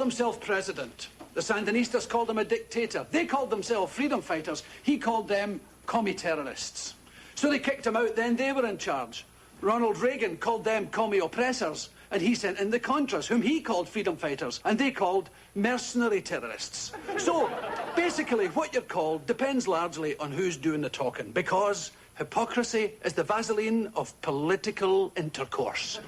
himself president. The Sandinistas called him a dictator. They called themselves freedom fighters. He called them commie terrorists. So they kicked him out, then they were in charge. Ronald Reagan called them commie oppressors, and he sent in the Contras, whom he called freedom fighters, and they called mercenary terrorists. So, basically, what you're called depends largely on who's doing the talking, because hypocrisy is the Vaseline of political intercourse.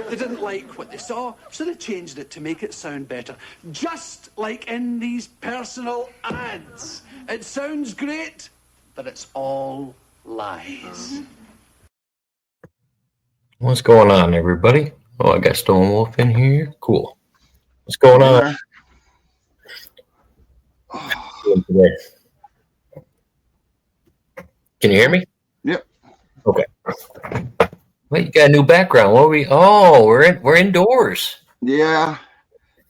They didn't like what they saw, so they changed it to make it sound better. Just like in these personal ads. It sounds great, but it's all lies. What's going on, everybody? Oh, I got Stone Wolf in here. Cool. What's going on? Can you hear me? Yep. Okay. Wait, you got a new background. What are we? Oh, we're indoors. Yeah,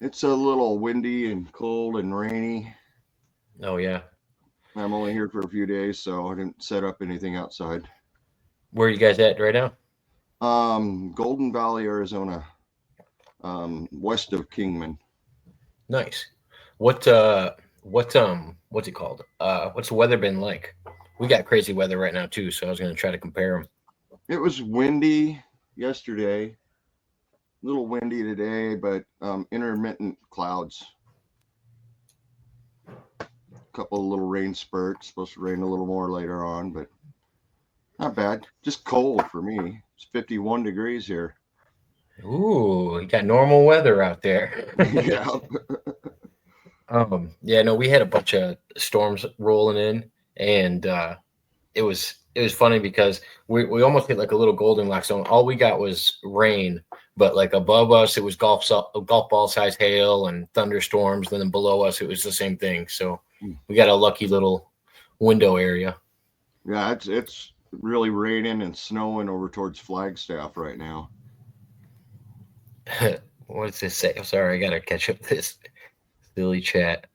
it's a little windy and cold and rainy. Oh yeah. I'm only here for a few days, so I didn't set up anything outside. Where are you guys at right now? Golden Valley, Arizona, west of Kingman. Nice. What's it called? What's the weather been like? We got crazy weather right now too, so I was going to try to compare them. It was windy yesterday, a little windy today, but intermittent clouds. A couple of little rain spurts, supposed to rain a little more later on, but not bad. Just cold for me. It's 51 degrees here. Ooh, you got normal weather out there. Yeah. Yeah, no, we had a bunch of storms rolling in, and it was funny because we almost hit like a little Goldilocks zone. All we got was rain, but like above us it was golf ball size hail and thunderstorms. Then below us it was the same thing. So we got a lucky little window area. Yeah, it's really raining and snowing over towards Flagstaff right now. What does this say? I'm sorry, I gotta catch up this silly chat.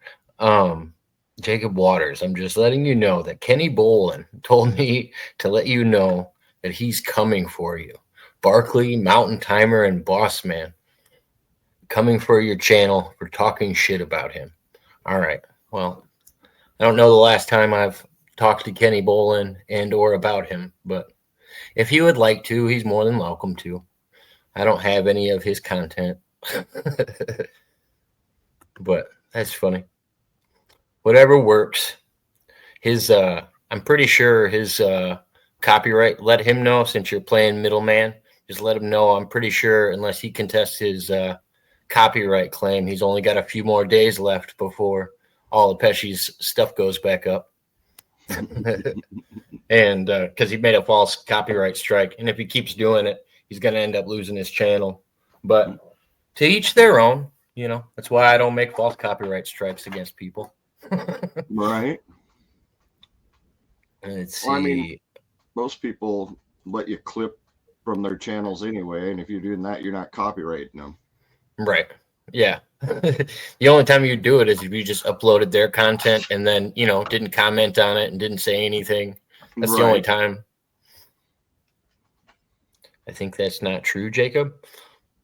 Jacob Waters, I'm just letting you know that Kenny Bolin told me to let you know that he's coming for you. Barkley, Mountain Timer, and Boss Man coming for your channel for talking shit about him. All right. Well, I don't know the last time I've talked to Kenny Bolin and or about him, but if he would like to, he's more than welcome to. I don't have any of his content. But that's funny. Whatever works. I'm pretty sure his copyright, let him know, since you're playing middleman, just let him know. I'm pretty sure unless he contests his copyright claim, he's only got a few more days left before all of Pesci's stuff goes back up. And because he made a false copyright strike. And if he keeps doing it, he's going to end up losing his channel. But to each their own, you know, that's why I don't make false copyright strikes against people. Right. Let's see. Well, I mean, most people let you clip from their channels anyway, and if you're doing that, you're not copyrighting them. Right. Yeah. The only time you do it is if you just uploaded their content and then, you know, didn't comment on it and didn't say anything. That's the only time. I think that's not true, Jacob.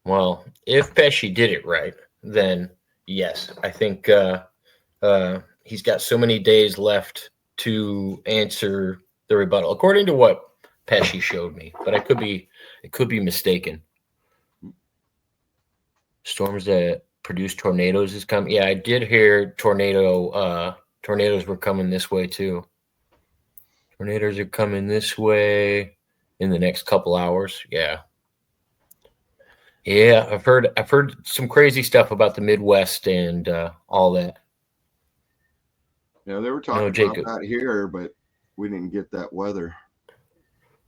Well, if Pesci did it right, then yes, I think he's got so many days left to answer the rebuttal, according to what Pesci showed me. But it could be mistaken. Storms that produce tornadoes is coming. Yeah, I did hear tornadoes were coming this way too. Tornadoes are coming this way in the next couple hours. Yeah. Yeah, I've heard some crazy stuff about the Midwest and all that. Yeah, they were talking about that here, but we didn't get that weather.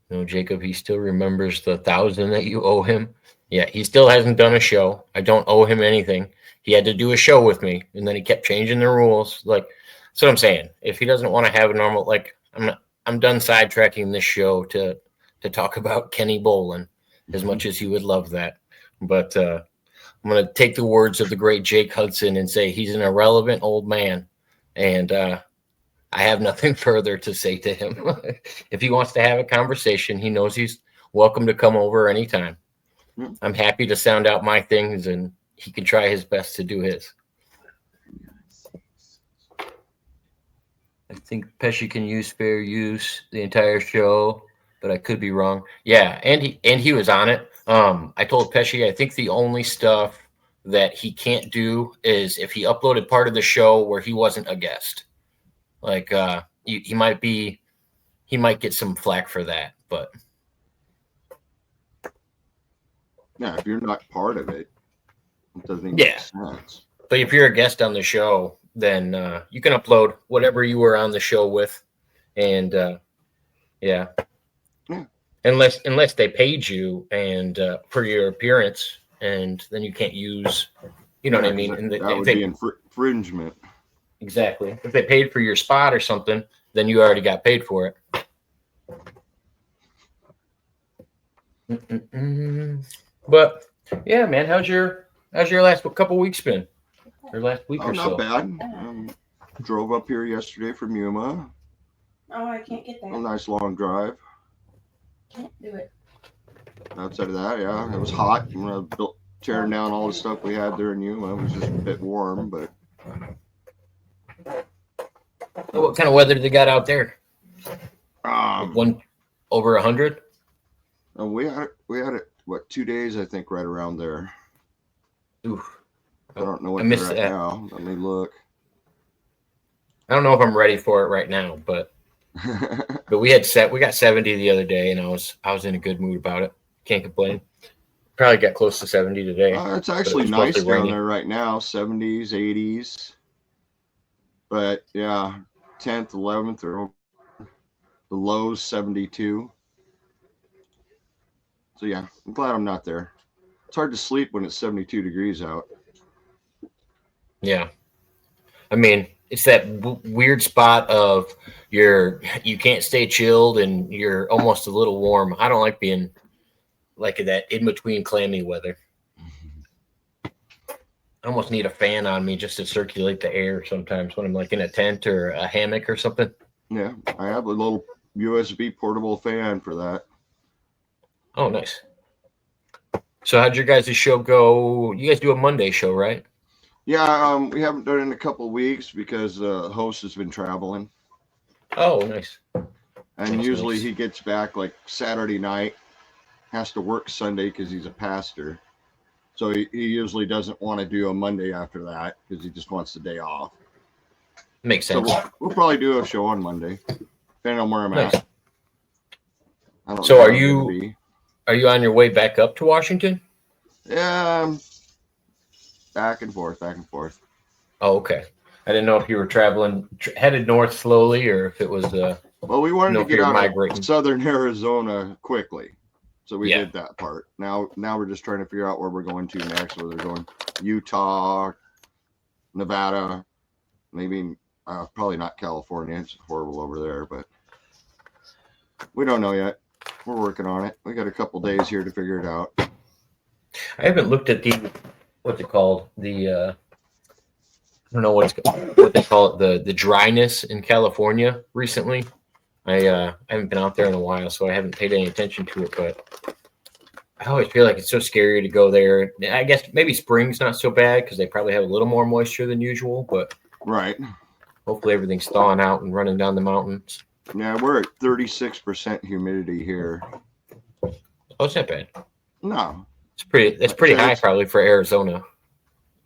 No, Jacob, he still remembers the 1,000 that you owe him. Yeah, he still hasn't done a show. I don't owe him anything. He had to do a show with me, and then he kept changing the rules. Like, that's what I'm saying. If he doesn't want to have a normal, like, I'm done sidetracking this show to talk about Kenny Bolin, as much as he would love that. But I'm going to take the words of the great Jake Hudson and say he's an irrelevant old man, and I have nothing further to say to him. If he wants to have a conversation, he knows he's welcome to come over anytime. I'm happy to sound out my things, and he can try his best to do his. I think Pesci can use fair use the entire show, but I could be wrong. Yeah, and he was on it. I told Pesci I think the only stuff that he can't do is if he uploaded part of the show where he wasn't a guest. Like he might get some flack for that, but yeah, if you're not part of it, it doesn't make sense. But if you're a guest on the show, then you can upload whatever you were on the show with, and unless they paid you and for your appearance, and then you can't use, you know what I mean? And that would be infringement. Exactly. If they paid for your spot or something, then you already got paid for it. But yeah, man, how's your last couple weeks been? Or last week or so? Not bad. Drove up here yesterday from Yuma. Oh, I can't get that. A nice long drive. Can't do it. Outside of that, yeah, it was hot. Tearing down all the stuff we had there in Yuma. It was just a bit warm, but. What kind of weather they got out there? Over 100. We had it. What, 2 days? I think right around there. Oof. I don't know what they're at now. Let me look. I don't know if I'm ready for it right now, but we got 70 the other day, and I was in a good mood about it. Can't complain. Probably got close to 70 today. It's actually nice down there right now. 70s, 80s. But yeah, 10th, 11th, or the lows 72. So yeah, I'm glad I'm not there. It's hard to sleep when it's 72 degrees out. Yeah. I mean, it's that weird spot of you can't stay chilled and you're almost a little warm. I don't like being like that in between clammy weather. I almost need a fan on me just to circulate the air sometimes when I'm like in a tent or a hammock or something. Yeah, I have a little USB portable fan for that. Oh, nice. So how'd your guys' show go? You guys do a Monday show, right? Yeah, we haven't done it in a couple of weeks because the host has been traveling. Oh, nice. And usually he gets back like Saturday night, has to work Sunday because he's a pastor. So he usually doesn't want to do a Monday after that because he just wants the day off. Makes sense. So we'll probably do a show on Monday, depending on where I'm at. So are you on your way back up to Washington? Yeah, back and forth. Oh, okay. I didn't know if you were traveling, headed north slowly, or if it was. Well, we wanted to get out of southern Arizona quickly, so we did that part. Now we're just trying to figure out where we're going to next. Whether we're going Utah, Nevada, maybe probably not California. It's horrible over there, but we don't know yet. We're working on it. We got a couple days here to figure it out. I haven't looked at what's it called? I don't know what they call it, the dryness in California recently. I haven't been out there in a while, so I haven't paid any attention to it, but I always feel like it's so scary to go there. I guess maybe spring's not so bad because they probably have a little more moisture than usual, but right. Hopefully everything's thawing out and running down the mountains. Yeah, we're at 36% humidity here. Oh, it's not bad. No. It's pretty high probably for Arizona.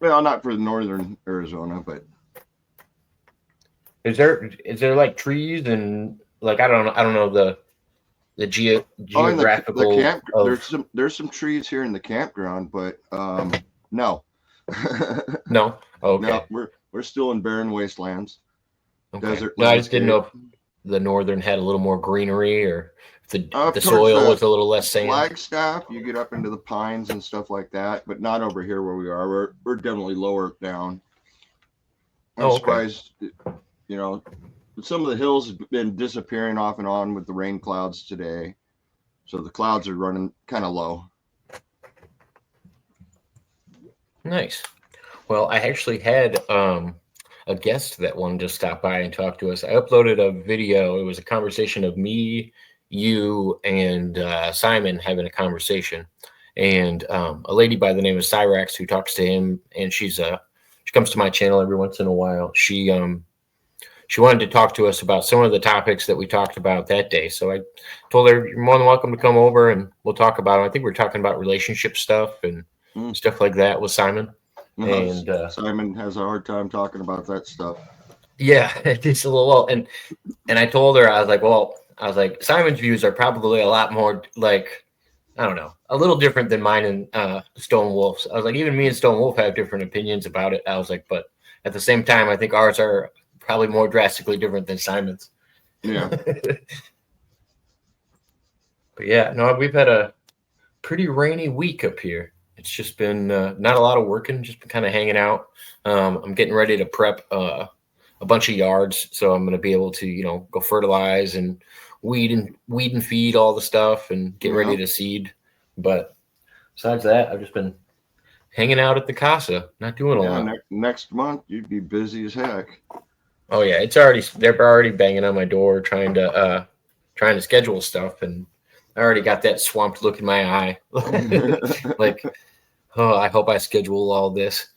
Well, not for northern Arizona, but is there like trees and like I don't know the geographical there's some trees here in the campground, but no. No. Oh, okay. No, we're still in barren wastelands. Okay. Desert. No, I just didn't know if the northern had a little more greenery or if the soil was a little less sand. Flagstaff, you get up into the pines and stuff like that, but not over here where we are. We're definitely lower down. I'm surprised, some of the hills have been disappearing off and on with the rain clouds today. So the clouds are running kind of low. Nice. Well, I actually had a guest that wanted to stop by and talk to us. I uploaded a video. It was a conversation of me, you, and Simon having a conversation. and a lady by the name of Cyrax who talks to him, and she comes to my channel every once in a while. She wanted to talk to us about some of the topics that we talked about that day. So I told her, you're more than welcome to come over and we'll talk about them. I think we're talking about relationship stuff and stuff like that with Simon. And Simon has a hard time talking about that stuff. Yeah, it's a little, and I told her, I was like, Simon's views are probably a lot more like, I don't know, a little different than mine and Stone Wolf's. I was like, even me and Stone Wolf have different opinions about it. I was like, but at the same time, I think ours are probably more drastically different than Simon's. Yeah. But yeah, no, we've had a pretty rainy week up here. It's just been not a lot of working, just been kind of hanging out. I'm getting ready to prep a bunch of yards, so I'm going to be able to, go fertilize and weed and feed all the stuff and get ready to seed. But besides that, I've just been hanging out at the casa, not doing a lot. Next month, you'd be busy as heck. Oh yeah, they're already banging on my door trying to schedule stuff, and I already got that swamped look in my eye. Like, oh, I hope I schedule all this.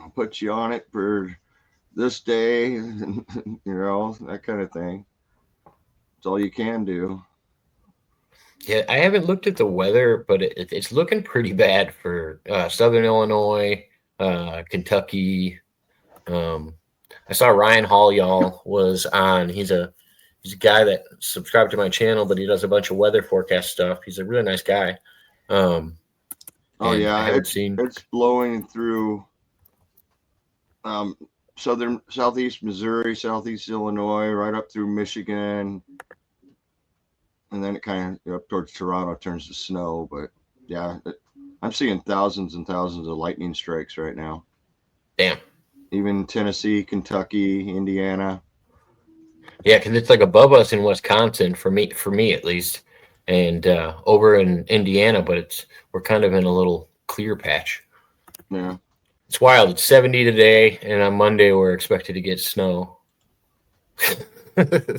I'll put you on it for this day, that kind of thing. It's all you can do. Yeah, I haven't looked at the weather, but it's looking pretty bad for Southern Illinois, Kentucky. I saw Ryan Hall, y'all, was on. He's a guy that subscribed to my channel, but he does a bunch of weather forecast stuff. He's a really nice guy. It's blowing through southeast Missouri, southeast Illinois, right up through Michigan, and then it kind of up towards Toronto turns to snow. But yeah, I'm seeing thousands and thousands of lightning strikes right now. Damn. Even Tennessee, Kentucky, Indiana. Yeah, because it's like above us in Wisconsin for me at least, and over in Indiana, but we're kind of in a little clear patch. Yeah, it's wild. It's 70 today, and on Monday we're expected to get snow. Yeah,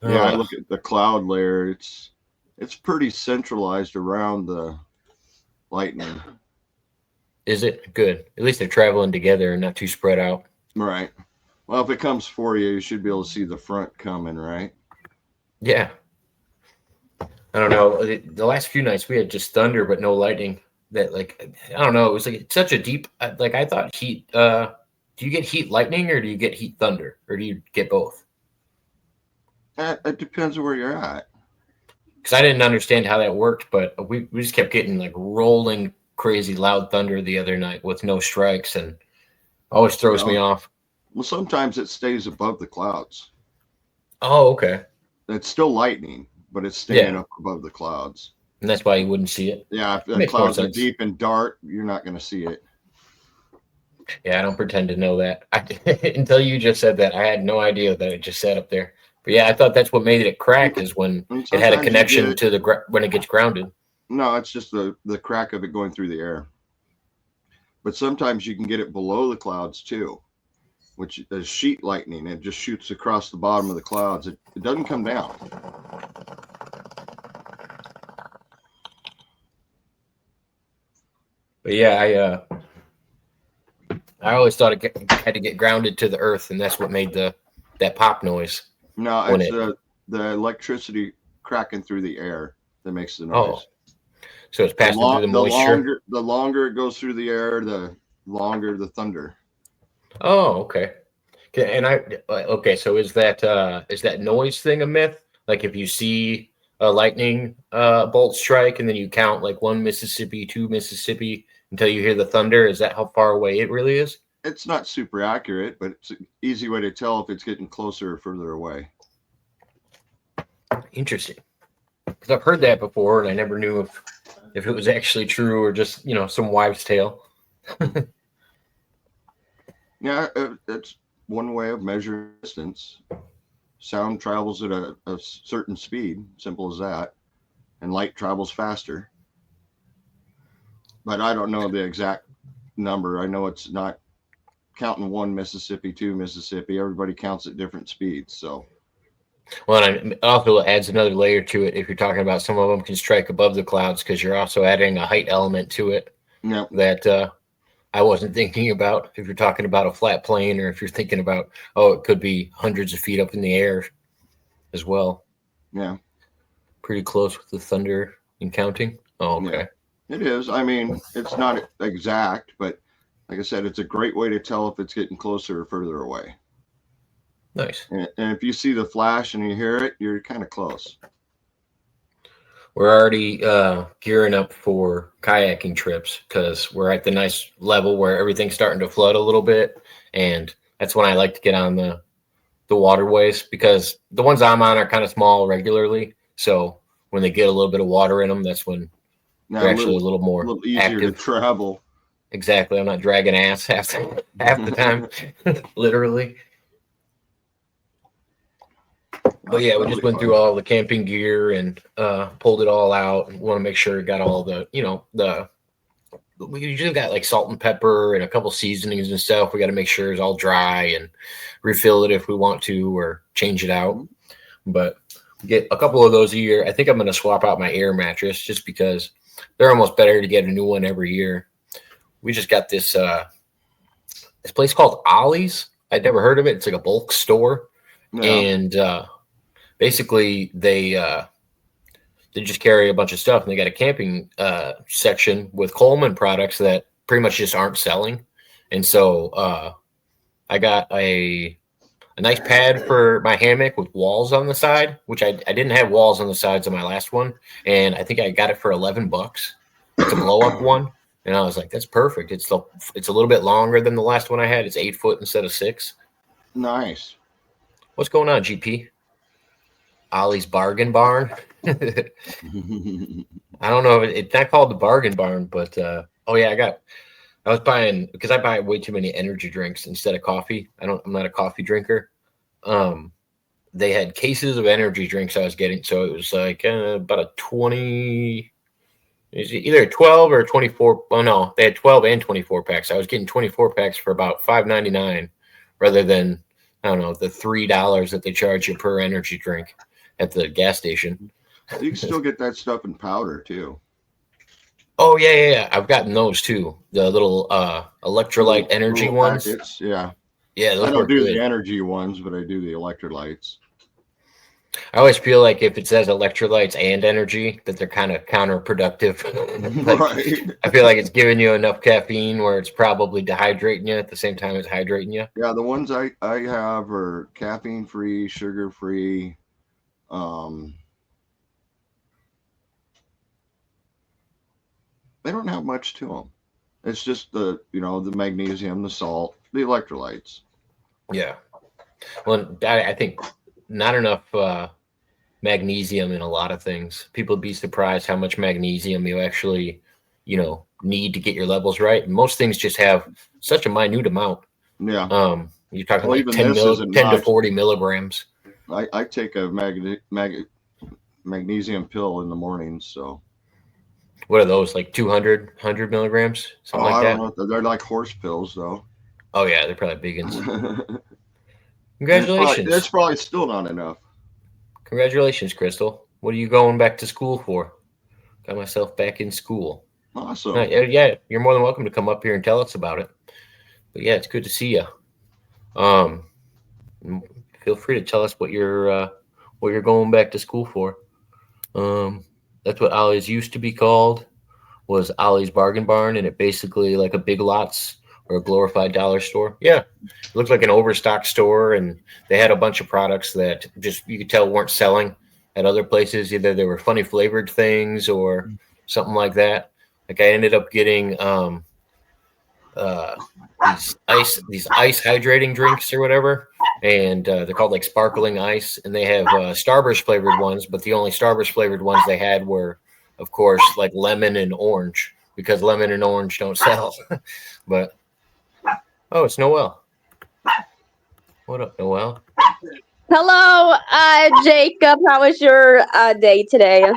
I look at the cloud layer. It's pretty centralized around the lightning. Is it good? At least they're traveling together and not too spread out. Right. Well, if it comes for you, you should be able to see the front coming, right? Yeah. I don't know. The last few nights we had just thunder, but no lightning. That I don't know. It was like such a deep. I thought heat. Do you get heat lightning or do you get heat thunder or do you get both? It depends where you're at. Because I didn't understand how that worked, but we just kept getting like rolling crazy loud thunder the other night with no strikes, and always throws me off. Well, sometimes it stays above the clouds. Oh, okay. It's still lightning, but it's staying up above the clouds. And that's why you wouldn't see it. Yeah, if the clouds are deep and dark, you're not going to see it. Yeah, I don't pretend to know that. Until you just said that, I had no idea that it just sat up there. But yeah, I thought that's what made it crack is when it had a connection to when it gets grounded. No, it's just the crack of it going through the air. But sometimes you can get it below the clouds too, which is sheet lightning. It just shoots across the bottom of the clouds. It doesn't come down. But yeah, I always thought it had to get grounded to the earth, and that's what made that pop noise. No, it's the electricity cracking through the air that makes the noise. Oh, so it's passing through the moisture. The longer it goes through the air, the longer the thunder. Oh, okay. So is that noise thing a myth? Like if you see a lightning bolt strike and then you count like 1 Mississippi, 2 Mississippi until you hear the thunder, is that how far away it really is? It's not super accurate, but it's an easy way to tell if it's getting closer or further away. Interesting. Because I've heard that before and I never knew if it was actually true or just, some wives' tale. Yeah, it's one way of measuring distance. Sound travels at a certain speed, simple as that, and light travels faster. But I don't know the exact number. I know it's not counting 1 Mississippi, 2 Mississippi. Everybody counts at different speeds. So Well, and it also adds another layer to it. If you're talking about some of them can strike above the clouds because you're also adding a height element to it. Yep. That I wasn't thinking about. If you're talking about a flat plane, or if you're thinking about, it could be hundreds of feet up in the air as well. Yeah. Pretty close with the thunder and counting. Oh, okay. Yeah, it is. I mean, it's not exact, but like I said, it's a great way to tell if it's getting closer or further away. Nice. And if you see the flash and you hear it, you're kind of close. We're already gearing up for kayaking trips because we're at the nice level where everything's starting to flood a little bit. And that's when I like to get on the waterways, because the ones I'm on are kind of small regularly. So when they get a little bit of water in them, that's when they're actually a little more easier active to travel. Exactly. I'm not dragging ass half the time, literally. But yeah, we just went through all the camping gear and pulled it all out. And want to make sure we got all the, we usually got like salt and pepper and a couple seasonings and stuff. We got to make sure it's all dry and refill it if we want to, or change it out. But we get a couple of those a year. I think I'm going to swap out my air mattress just because they're almost better to get a new one every year. We just got this place called Ollie's. I'd never heard of it. It's like a bulk store. Yeah. And basically they just carry a bunch of stuff, and they got a camping section with Coleman products that pretty much just aren't selling. And so I got a nice pad for my hammock with walls on the side, which I didn't have walls on the sides of my last one. And I think I got it for $11. It's a blow up one. And I was like, that's perfect. It's a little bit longer than the last one I had. It's 8 foot instead of 6. Nice. What's going on, GP? Ollie's Bargain Barn. I don't know if it's not called the Bargain Barn, but I was buying, because I buy way too many energy drinks instead of coffee. I'm not a coffee drinker. They had cases of energy drinks I was getting, so it was like about a 20. It's either 12 or 24. Oh no, they had 12 and 24 packs. I was getting 24 packs for about $5.99 rather than, I don't know, the $3 that they charge you per energy drink at the gas station. You can still get that stuff in powder too. Oh yeah. I've gotten those too. The little electrolyte energy ones. Packets, yeah. Yeah, I don't do the energy ones, but I do the electrolytes. I always feel like if it says electrolytes and energy, that they're kind of counterproductive. Right. I feel like it's giving you enough caffeine where it's probably dehydrating you at the same time as hydrating you. Yeah, the ones I have are caffeine-free, sugar-free. They don't have much to them. It's just the magnesium, the salt, the electrolytes. Yeah. Well, I think not enough magnesium in a lot of things. People would be surprised how much magnesium you actually, need to get your levels right. And most things just have such a minute amount. Yeah. You're talking like 10 to 40 milligrams. I take a magnesium pill in the mornings. So what are those, like 200, 100 milligrams? Something like that? I don't know. They're like horse pills, though. Oh, yeah. They're probably big ones. Congratulations. That's probably still not enough. Congratulations, Crystal. What are you going back to school for? Got myself back in school. Awesome. Yeah, you're more than welcome to come up here and tell us about it. But yeah, it's good to see you. Feel free to tell us what you're going back to school for. That's what Ollie's used to be called, was Ollie's Bargain Barn, and it basically like a Big Lots or a glorified dollar store. Yeah, it looked like an overstock store, and they had a bunch of products that just you could tell weren't selling at other places. Either they were funny flavored things or something like that. Like I ended up getting these ice hydrating drinks or whatever, and they're called like sparkling ice, and they have Starburst flavored ones, but the only Starburst flavored ones they had were, of course, like lemon and orange, because lemon and orange don't sell. But it's Noelle. What up, Noelle? Hello, Jacob. How was your day today?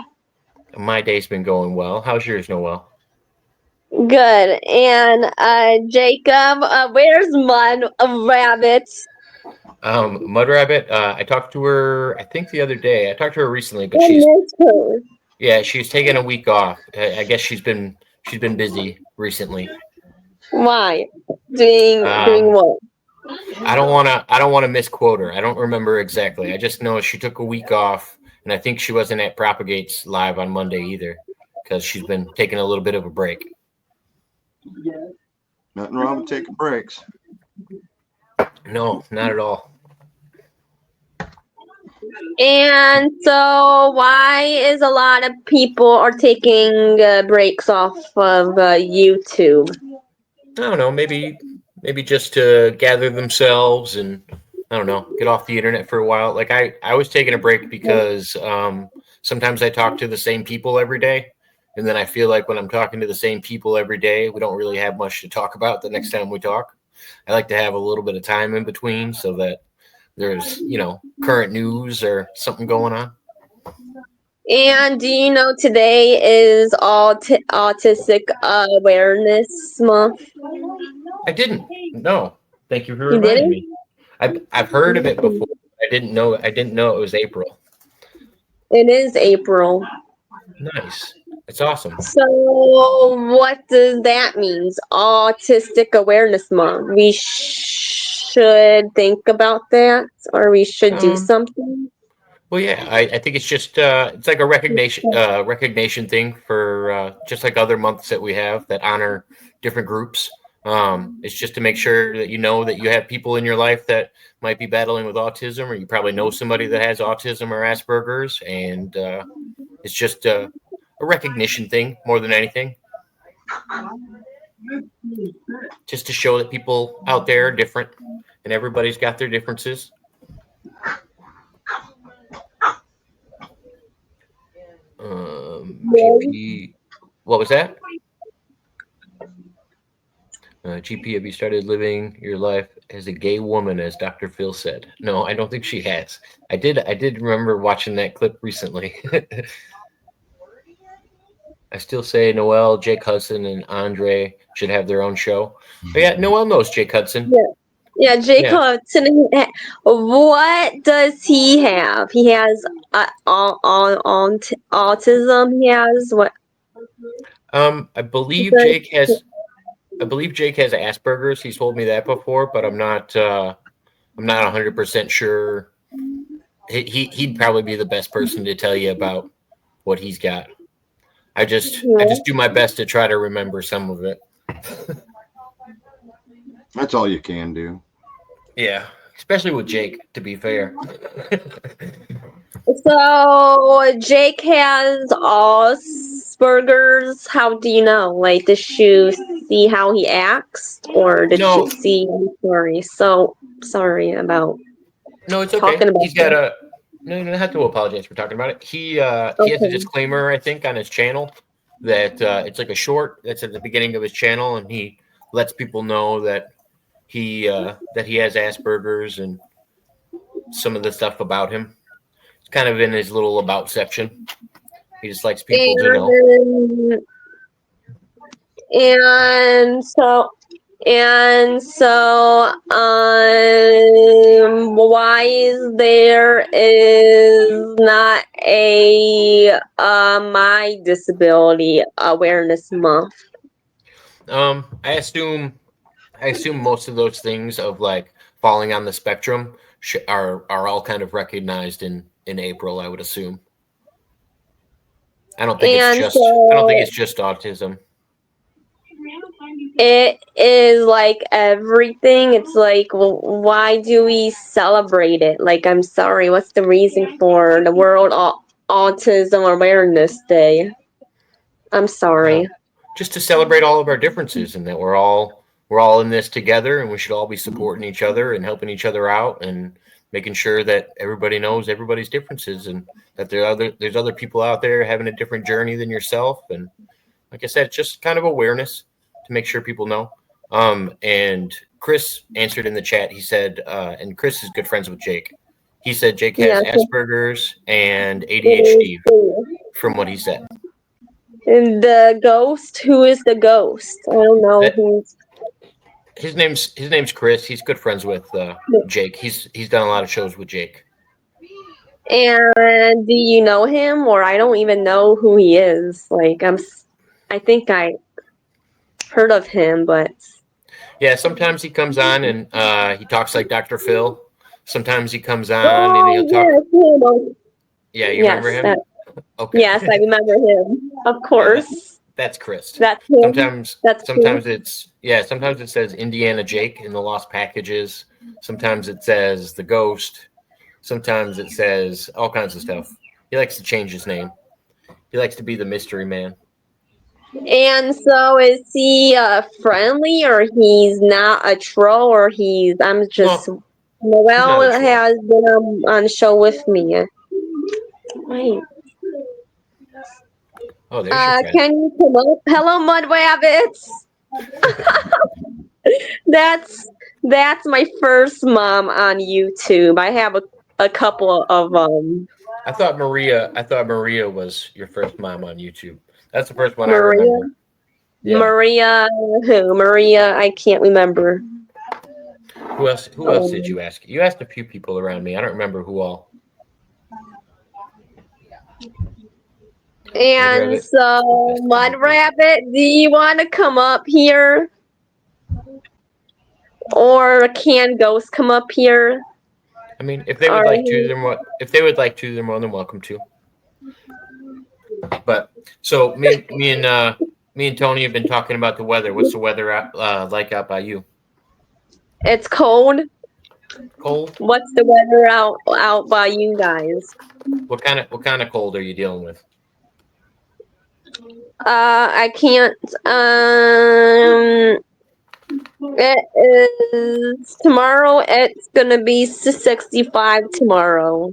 My day's been going well. How's yours, Noelle? Good. And Jacob, where's Mudrabbit Mudrabbit, I talked to her, I think the other day. I talked to her recently, but she's taking a week off. I guess she's been busy recently. Why? Doing what? I don't want to misquote her. I don't remember exactly. I just know she took a week off, and I think she wasn't at Propagate's live on Monday either, because she's been taking a little bit of a break. Nothing wrong with taking breaks. No, not at all. And so, why is a lot of people are taking breaks off of YouTube? I don't know. Maybe just to gather themselves and I don't know, get off the internet for a while. Like I was taking a break because sometimes I talk to the same people every day, and then I feel like when I'm talking to the same people every day, we don't really have much to talk about the next time we talk. I like to have a little bit of time in between so that there's, current news or something going on. And do you know today is Autistic Awareness Month? I didn't. No. Thank you for reminding me. I've heard of it before. I didn't know it was April. It is April. Nice. It's awesome. So what does that mean? Autistic Awareness Month. We should think about that, or we should do something. Well, yeah, I think it's just it's like a recognition thing for just like other months that we have that honor different groups. It's just to make sure that that you have people in your life that might be battling with autism, or you probably know somebody that has autism or Asperger's, and it's just a recognition thing more than anything. Just to show that people out there are different and everybody's got their differences. GP, what was that? GP, have you started living your life as a gay woman, as Dr. Phil said? No, I don't think she has. I did remember watching that clip recently. I still say Noel, Jake Hudson, and Andre should have their own show. But yeah, Noel knows Jake Hudson. Yeah, Jake Hudson. What does he have? He has autism. He has what? I believe Jake has Asperger's. He's told me that before, but I'm not 100% sure. He'd probably be the best person to tell you about what he's got. I just do my best to try to remember some of it. That's all you can do. Yeah, especially with Jake, to be fair. So Jake has Asperger's. How do you know? Like, did you see how he acts, or did you see? Sorry about. No, it's okay. He's got a. No, you don't have to apologize for talking about it. He has a disclaimer, I think, on his channel that it's like a short that's at the beginning of his channel, and he lets people know that he has Asperger's and some of the stuff about him. It's kind of in his little about section. He just likes people to know. And so why there is not a My Disability Awareness Month? I assume most of those things of like falling on the spectrum are all kind of recognized in April, I would assume. I don't think it's just autism. It is like everything. It's like, well, why do we celebrate it? Like, I'm sorry, what's the reason for the World Autism Awareness Day? I'm sorry. Just to celebrate all of our differences, and that we're all in this together, and we should all be supporting each other and helping each other out, and making sure that everybody knows everybody's differences, and that there's other people out there having a different journey than yourself. And like I said, it's just kind of awareness to make sure people know. And Chris answered in the chat. He said, and Chris is good friends with Jake. He said Jake has Asperger's and ADHD, from what he said. And the ghost? Who is the ghost? I don't know. His name's Chris. He's good friends with Jake. He's done a lot of shows with Jake. And do you know him, or I don't even know who he is? Like I think I heard of him, but yeah, sometimes he comes on and he talks like Dr. Phil. Sometimes he comes on and he'll talk. Yeah, you remember him? Okay. Yes, I remember him. Of course. Yeah, that's Chris. That's him. Sometimes it says Indiana Jake in the Lost Packages. Sometimes it says the Ghost. Sometimes it says all kinds of stuff. He likes to change his name. He likes to be the mystery man. And so is he friendly, or he's not a troll, or Noel has been on the show with me. Wait. Oh, there's your friend. Can you come up? Hello, Mudrabbits. That's my first mom on YouTube. I have a couple of I thought Maria was your first mom on YouTube. That's the first one I remember. Yeah. Maria who? Maria, I can't remember. Who else did you ask? You asked a few people around me. I don't remember who all. And so, Mudrabbit, do you want to come up here? Or can Ghost come up here? I mean, if they would like to, they're more than welcome to. But so me and Tony have been talking about the weather. What's the weather like out by you? It's cold. Cold? What's the weather out by you guys? What kind of cold are you dealing with? I can't. It is tomorrow. It's gonna be 65 tomorrow.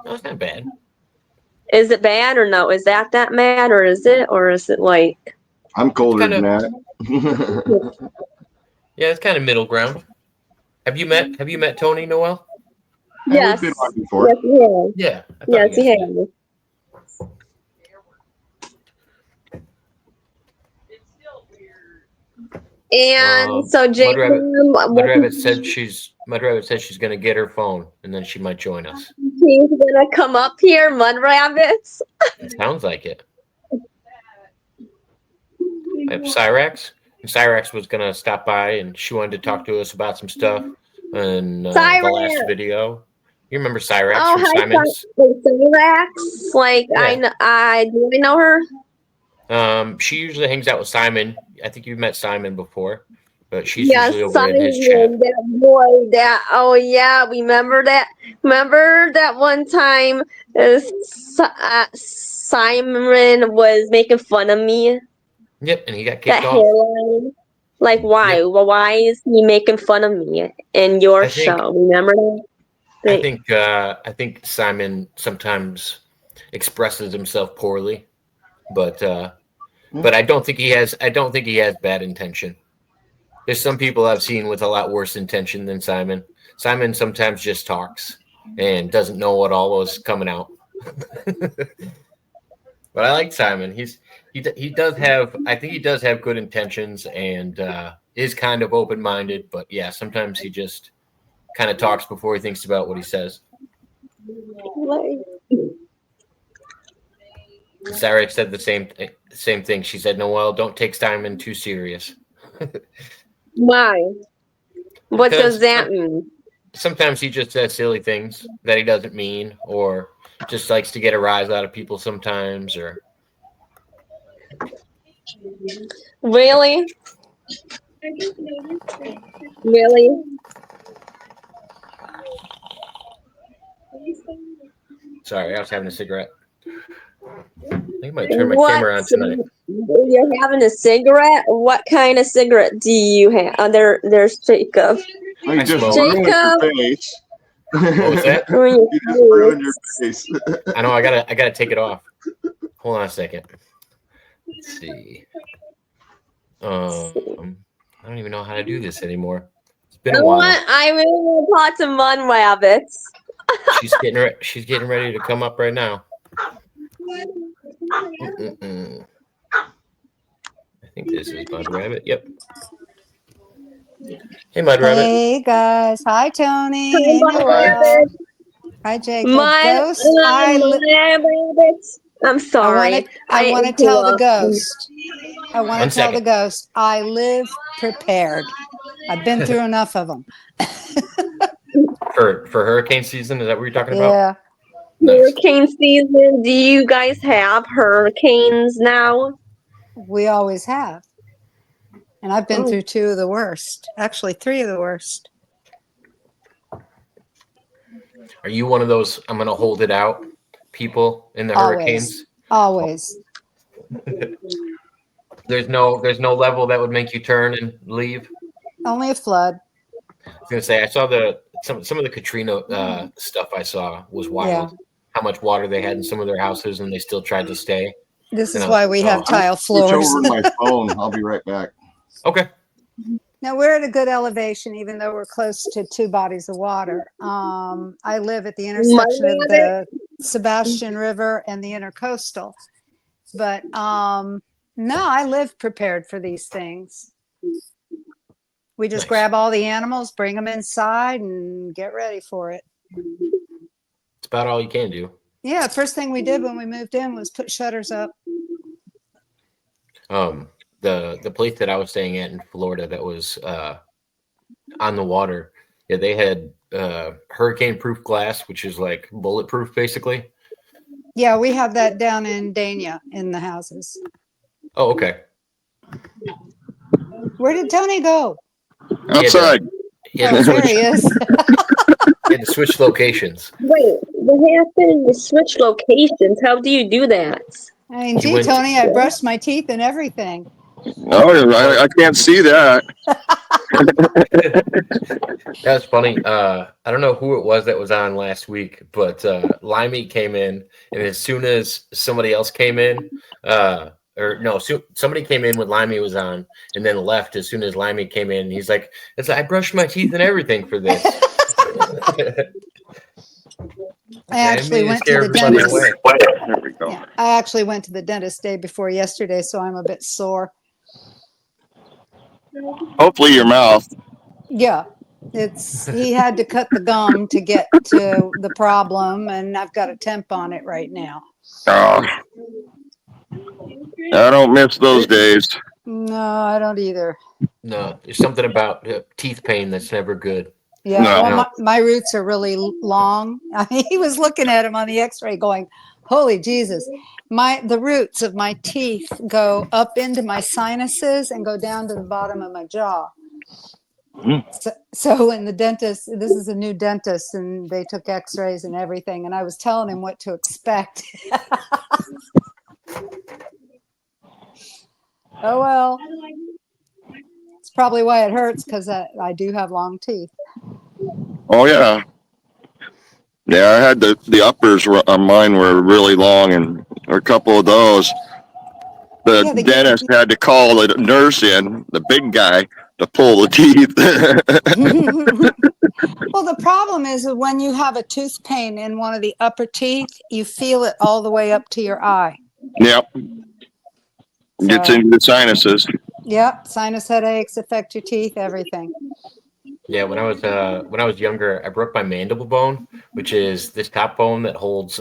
That's not bad. Is it bad or no? Is that bad, or is it like? I'm colder than that. Yeah, it's kind of middle ground. Have you met Tony Noel? Yes. We've been on before. Yes, he has. Yeah. Yes, he has. And so Jacob, Mudrabbit said she's gonna get her phone and then she might join us. He's gonna come up here, Mudrabbits. It sounds like it. I have Cyrax. And Cyrax was gonna stop by and she wanted to talk to us about some stuff in the last video. You remember Cyrax from Simon's? Cyrax? Like yeah. Do I know her? She usually hangs out with Simon. I think you've met Simon before, but she's usually over in his chat. That boy, oh yeah, remember that? Remember that one time Simon was making fun of me? Yep, and he got kicked off. Hairline. Like why? Yep. Well, why is he making fun of me in your show? Remember that? I think Simon sometimes expresses himself poorly. But I don't think he has bad intention. There's some people I've seen with a lot worse intention than Simon. Simon sometimes just talks and doesn't know what all was coming out. But I like Simon. He does have good intentions and is kind of open-minded, but yeah, sometimes he just kind of talks before he thinks about what he says. Sarah said the same thing. She said, "Noel, don't take Simon too serious." Why? What does that mean? Sometimes he just says silly things that he doesn't mean, or just likes to get a rise out of people sometimes, or really. Sorry, I was having a cigarette. I think I might turn my camera on tonight. You're having a cigarette? What kind of cigarette do you have? There's Jacob. Jacob. What was that? You just ruined your face. I know. I gotta take it off. Hold on a second. Let's see. I don't even know how to do this anymore. It's been a while. I really want to talk to Mudrabbits. She's getting ready to come up right now. I think this is Mudrabbit. Yep. Hey, Mudrabbit. Hey guys. Hi Tony. Hi, Hey Noel. Mudrabbit. Hi Jacob. My, Ghost. rabbits. I'm sorry. I want to tell the ghost. I want One to tell the second. ghost. I live prepared. I've been through enough of them. For hurricane season, is that what you're talking about? Yeah. Nice. Hurricane season. Do you guys have hurricanes now? We always have. And I've been Oh. through 2 of the worst. Actually, 3 of the worst. Are you one of those I'm going to hold it out people in the hurricanes? Always. There's no level that would make you turn and leave. Only a flood. I was going to say I saw some of the Katrina stuff I saw was wild. Yeah. How much water they had in some of their houses and they still tried to stay. This is why we have tile floors. Switch over my phone. I'll be right back. Okay. Now we're at a good elevation, even though we're close to 2 bodies of water. I live at the intersection of the Sebastian River and the Intercoastal. But no, I live prepared for these things. We just grab all the animals, bring them inside, and get ready for it. It's about all you can do. Yeah, first thing we did when we moved in was put shutters up. The place that I was staying at in Florida that was on the water, yeah, they had hurricane-proof glass, which is like bulletproof, basically. Yeah, we have that down in Dania in the houses. Oh, okay. Where did Tony go? Outside. There he is. He had to switch locations. Wait, what happened? You switch locations. How do you do that? I mean, gee, Tony, I brushed my teeth and everything. No, I can't see that. That's funny. I don't know who it was that was on last week, but Limey came in, and as soon as somebody else came in, somebody came in when Limey was on, and then left as soon as Limey came in. He's like, I brushed my teeth and everything for this. I actually went to the dentist. There we go. Yeah, I actually went to the dentist day before yesterday, so I'm a bit sore. Hopefully your mouth. Yeah, he had to cut the gum to get to the problem, and I've got a temp on it right now. Oh, I don't miss those days. No, I don't either. No, there's something about teeth pain that's never good. Yeah, well, my roots are really long. I mean, he was looking at him on the x-ray going, holy Jesus. The roots of my teeth go up into my sinuses and go down to the bottom of my jaw. So when the dentist, this is a new dentist, and they took x-rays and everything, and I was telling him what to expect. Oh, well. It's probably why it hurts, because I do have long teeth. Oh, yeah. Yeah, I had the uppers on mine were really long, and a couple of those. The dentist had to call the nurse in, the big guy, to pull the teeth. Well, the problem is that when you have a tooth pain in one of the upper teeth, you feel it all the way up to your eye. Yep. Gets into the sinuses. Yep, sinus headaches affect your teeth, everything. Yeah, when I was younger, I broke my mandible bone, which is this top bone that holds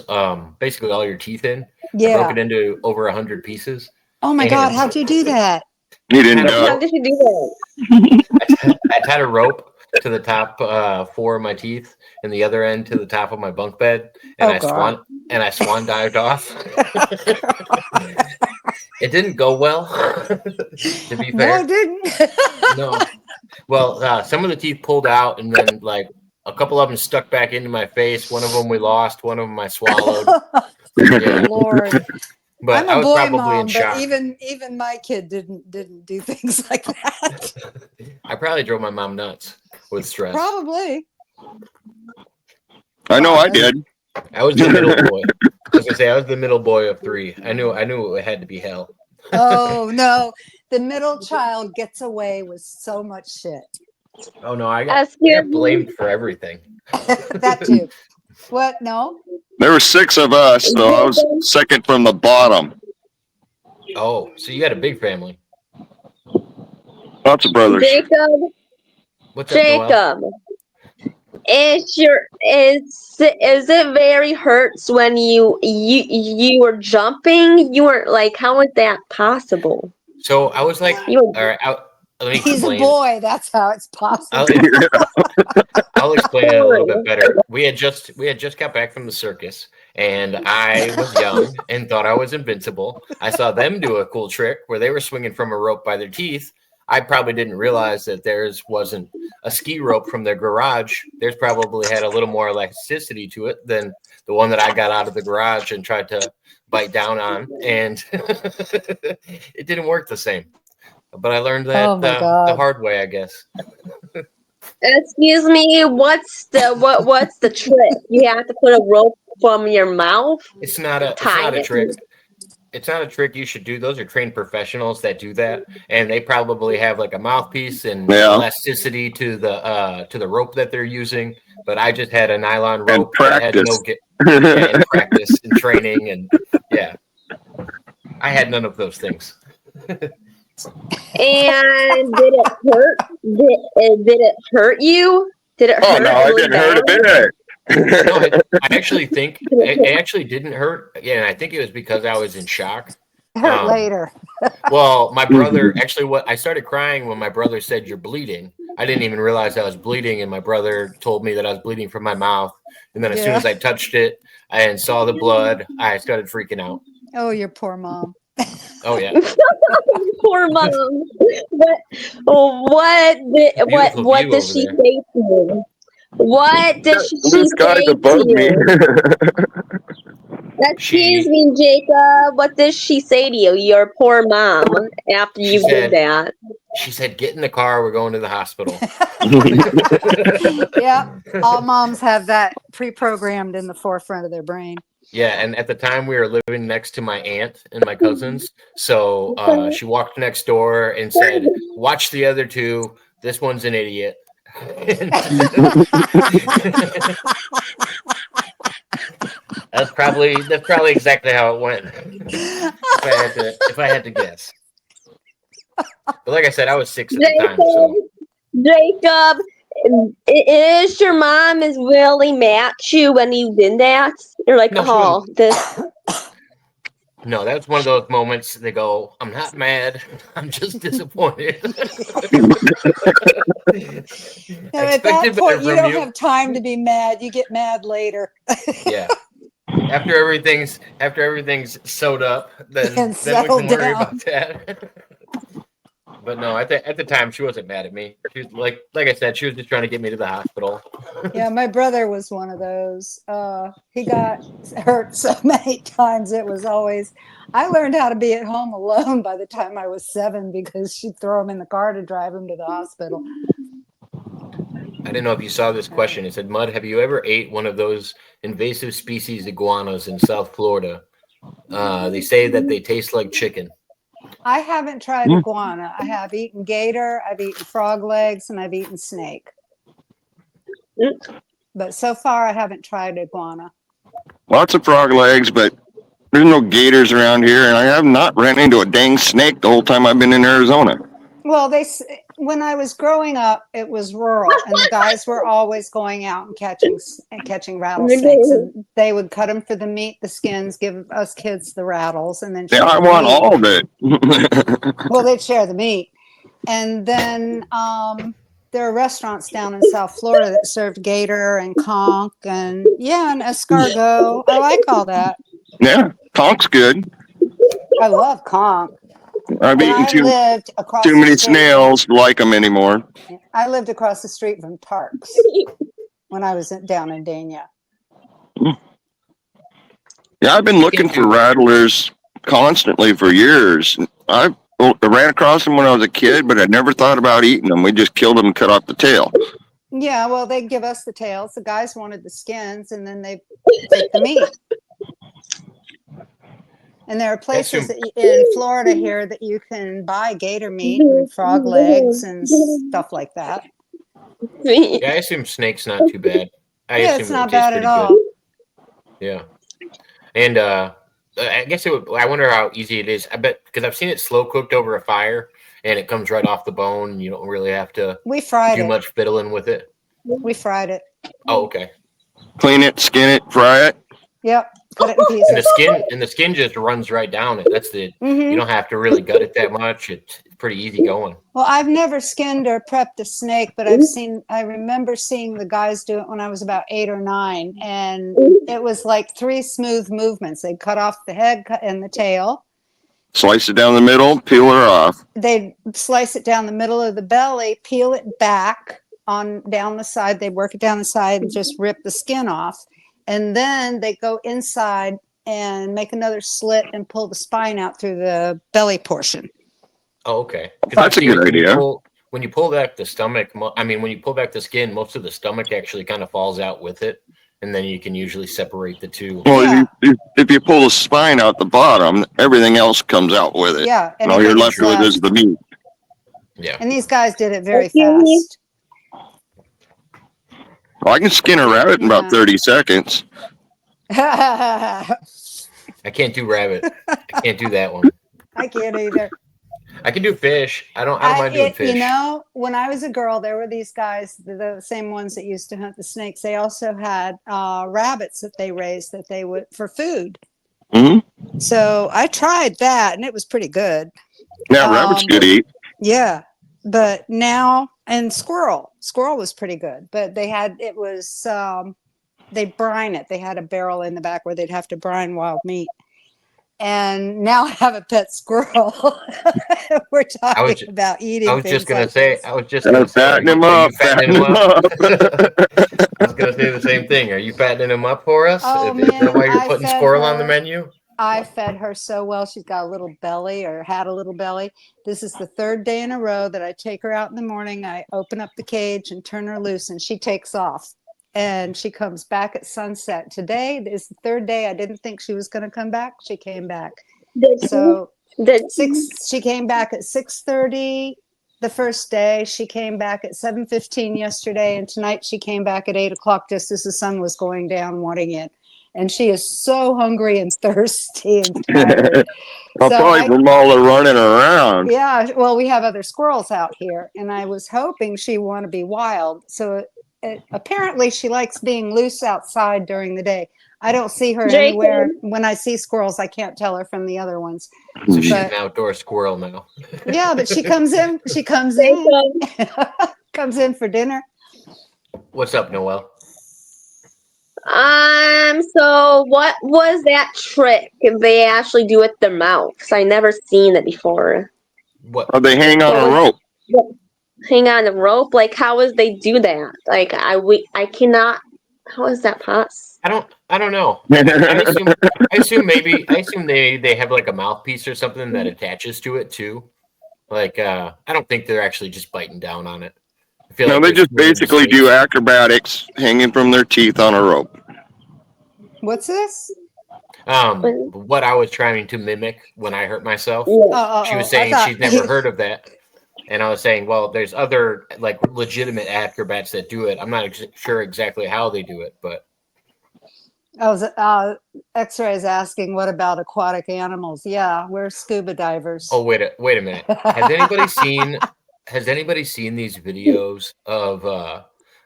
basically all your teeth in. Yeah. I broke it into over 100 pieces. Oh my God, how'd you do that? You didn't know. How did you do that? I tied a rope to the top 4 of my teeth and the other end to the top of my bunk bed, and I swan dived off. It didn't go well, to be fair. No, it didn't. No. Well, some of the teeth pulled out, and then like a couple of them stuck back into my face. One of them we lost. One of them I swallowed. Yeah. Lord. But I'm a boy probably mom, in shock. but even my kid didn't do things like that. I probably drove my mom nuts with stress. Probably. I know I did. I was the middle boy. I was gonna say I was the middle boy of 3. I knew it had to be hell. Oh no, the middle child gets away with so much shit. Oh no, I got blamed for everything. That too. What? No. There were 6 of us, so I was second from the bottom. Oh, so you had a big family. Lots of brothers. Jacob, What's up, Noel? Jacob, is it very hurts when you were jumping? You were like, how is that possible? So I was like, all right, let me He's a explain. boy. That's how it's possible. I'll explain it a little bit better. We had just got back from the circus, and I was young and thought I was invincible. I saw them do a cool trick where they were swinging from a rope by their teeth. I probably didn't realize that theirs wasn't a ski rope from their garage. Theirs probably had a little more elasticity to it than the one that I got out of the garage and tried to bite down on, and it didn't work the same. But I learned that the hard way, I guess. Excuse me, what's the trick? You have to put a rope from your mouth? It's not a trick. It's not a trick you should do. Those are trained professionals that do that, and they probably have like a mouthpiece and elasticity to the rope that they're using. But I just had a nylon rope that had and practice and training, and I had none of those things. And did it hurt? Did it hurt you? Did it hurt? Oh no, it didn't hurt a bit. No, I actually think it actually didn't hurt. Yeah, and I think it was because I was in shock. It hurt later. Well, my brother actually, I started crying when my brother said you're bleeding. I didn't even realize I was bleeding, and my brother told me that I was bleeding from my mouth. And then as soon as I touched it and saw the blood, I started freaking out. Oh, your poor mom. Oh yeah. Poor mom. What did she say to you? What did she say to you? Excuse me, Jacob. What did she say to you? Your poor mom. After you did that, she said, "Get in the car. We're going to the hospital." Yeah, all moms have that pre-programmed in the forefront of their brain. Yeah, and at the time we were living next to my aunt and my cousins, so she walked next door and said, "Watch the other two. This one's an idiot." That's probably exactly how it went. If I had to guess. But like I said, I was 6 at the time. So. Jacob, is your mom is really mad at you when you did that? You're like, this. No, that's one of those moments they go, I'm not mad. I'm just disappointed. At that point, you don't have time to be mad. You get mad later. Yeah. After everything's sewed up, then we can worry about that. But no, at the time she wasn't mad at me. She was like I said, she was just trying to get me to the hospital. Yeah, my brother was one of those. He got hurt so many times. It was always. I learned how to be at home alone by the time I was 7 because she'd throw him in the car to drive him to the hospital. I didn't know if you saw this question. It said, Mud, have you ever ate one of those invasive species iguanas in South Florida? They say that they taste like chicken. I haven't tried iguana. I have eaten gator, I've eaten frog legs, and I've eaten snake. But so far, I haven't tried iguana. Lots of frog legs, but there's no gators around here, and I have not ran into a dang snake the whole time I've been in Arizona. Well, when I was growing up, it was rural, and the guys were always going out and catching rattlesnakes, and they would cut them for the meat, the skins, give us kids the rattles, and then I want all of it. Well, they'd share the meat, and then there are restaurants down in South Florida that served gator and conch and escargot. I like all that. Yeah, conch's good. I love conch. I've eaten too many snails to like them anymore. I lived across the street from Parks when I was down in Dania. Yeah, I've been looking for rattlers constantly for years. I ran across them when I was a kid, but I never thought about eating them. We just killed them and cut off the tail. Yeah, well, they give us the tails. The guys wanted the skins, and then they take the meat. And there are places in Florida here that you can buy gator meat and frog legs and stuff like that. Yeah, I assume snake's not too bad. It's not bad at all. Yeah. And I guess I wonder how easy it is. I bet, because I've seen it slow cooked over a fire, and it comes right off the bone. And you don't really have to We fried do it. much fiddling with it. We fried it. Oh, okay. Clean it, skin it, fry it. Yep. Cut it in pieces. And the skin just runs right down it. That's the you don't have to really gut it that much. It's pretty easy going. Well, I've never skinned or prepped a snake, but I remember seeing the guys do it when I was about 8 or 9, and it was like 3 smooth movements. They'd cut off the head and the tail. Slice it down the middle, peel her off. They'd slice it down the middle of the belly, peel it back on down the side. They'd work it down the side and just rip the skin off. And then they go inside and make another slit and pull the spine out through the belly portion. Oh, okay. That's a good idea. When you pull back the stomach, when you pull back the skin, most of the stomach actually kind of falls out with it. And then you can usually separate the two. Well, if you pull the spine out the bottom, everything else comes out with it. Yeah. And all you're left with is the meat. Yeah. And these guys did it very fast. Well, I can skin a rabbit in about 30 seconds. I can't do rabbit. I can't do that one. I can't either. I can do fish. I don't mind doing fish. You know, when I was a girl, there were these guys, the same ones that used to hunt the snakes. They also had rabbits that they raised that they would for food. Mm-hmm. So I tried that, and it was pretty good. Yeah, rabbits good to eat. Yeah, but now and squirrel was pretty good, but they brine it. They had a barrel in the back where they'd have to brine wild meat. And now I have a pet squirrel. We're talking about eating. I was just gonna say. Fattening him up. I was gonna say the same thing. Are you fattening him up for us? Is that why you're putting squirrel on the menu? I fed her so well. She's got a little belly, or had a little belly. This is the 3rd day in a row that I take her out in the morning. I open up the cage and turn her loose, and she takes off. And she comes back at sunset. Today is the 3rd day. I didn't think she was going to come back. She came back. She came back at 6:30 the first day. She came back at 7:15 yesterday. And tonight she came back at 8 o'clock just as the sun was going down, wanting it. And she is so hungry and thirsty and tired. Probably from all the running around. Yeah. Well, we have other squirrels out here. And I was hoping she would want to be wild. So apparently she likes being loose outside during the day. I don't see her anywhere. When I see squirrels, I can't tell her from the other ones. So she's an outdoor squirrel now. Yeah, but she comes in comes in for dinner. What's up, Noelle? So what was that trick they actually do with their mouths? I never seen it before. What? Oh, they hang on a rope. Hang on a rope? Like, how would they do that? Like, I cannot. How is that possible? I don't know. I assume they have like a mouthpiece or something that attaches to it too. Like, I don't think they're actually just biting down on it. I feel they just basically do acrobatics hanging from their teeth on a rope. What's this? What I was trying to mimic when I hurt myself. She was saying she'd never heard of that. And I was saying, well, there's other like legitimate acrobats that do it. I'm not sure exactly how they do it, but. X-Ray is asking, what about aquatic animals? Yeah, we're scuba divers. Oh, wait a minute. Has anybody seen these videos of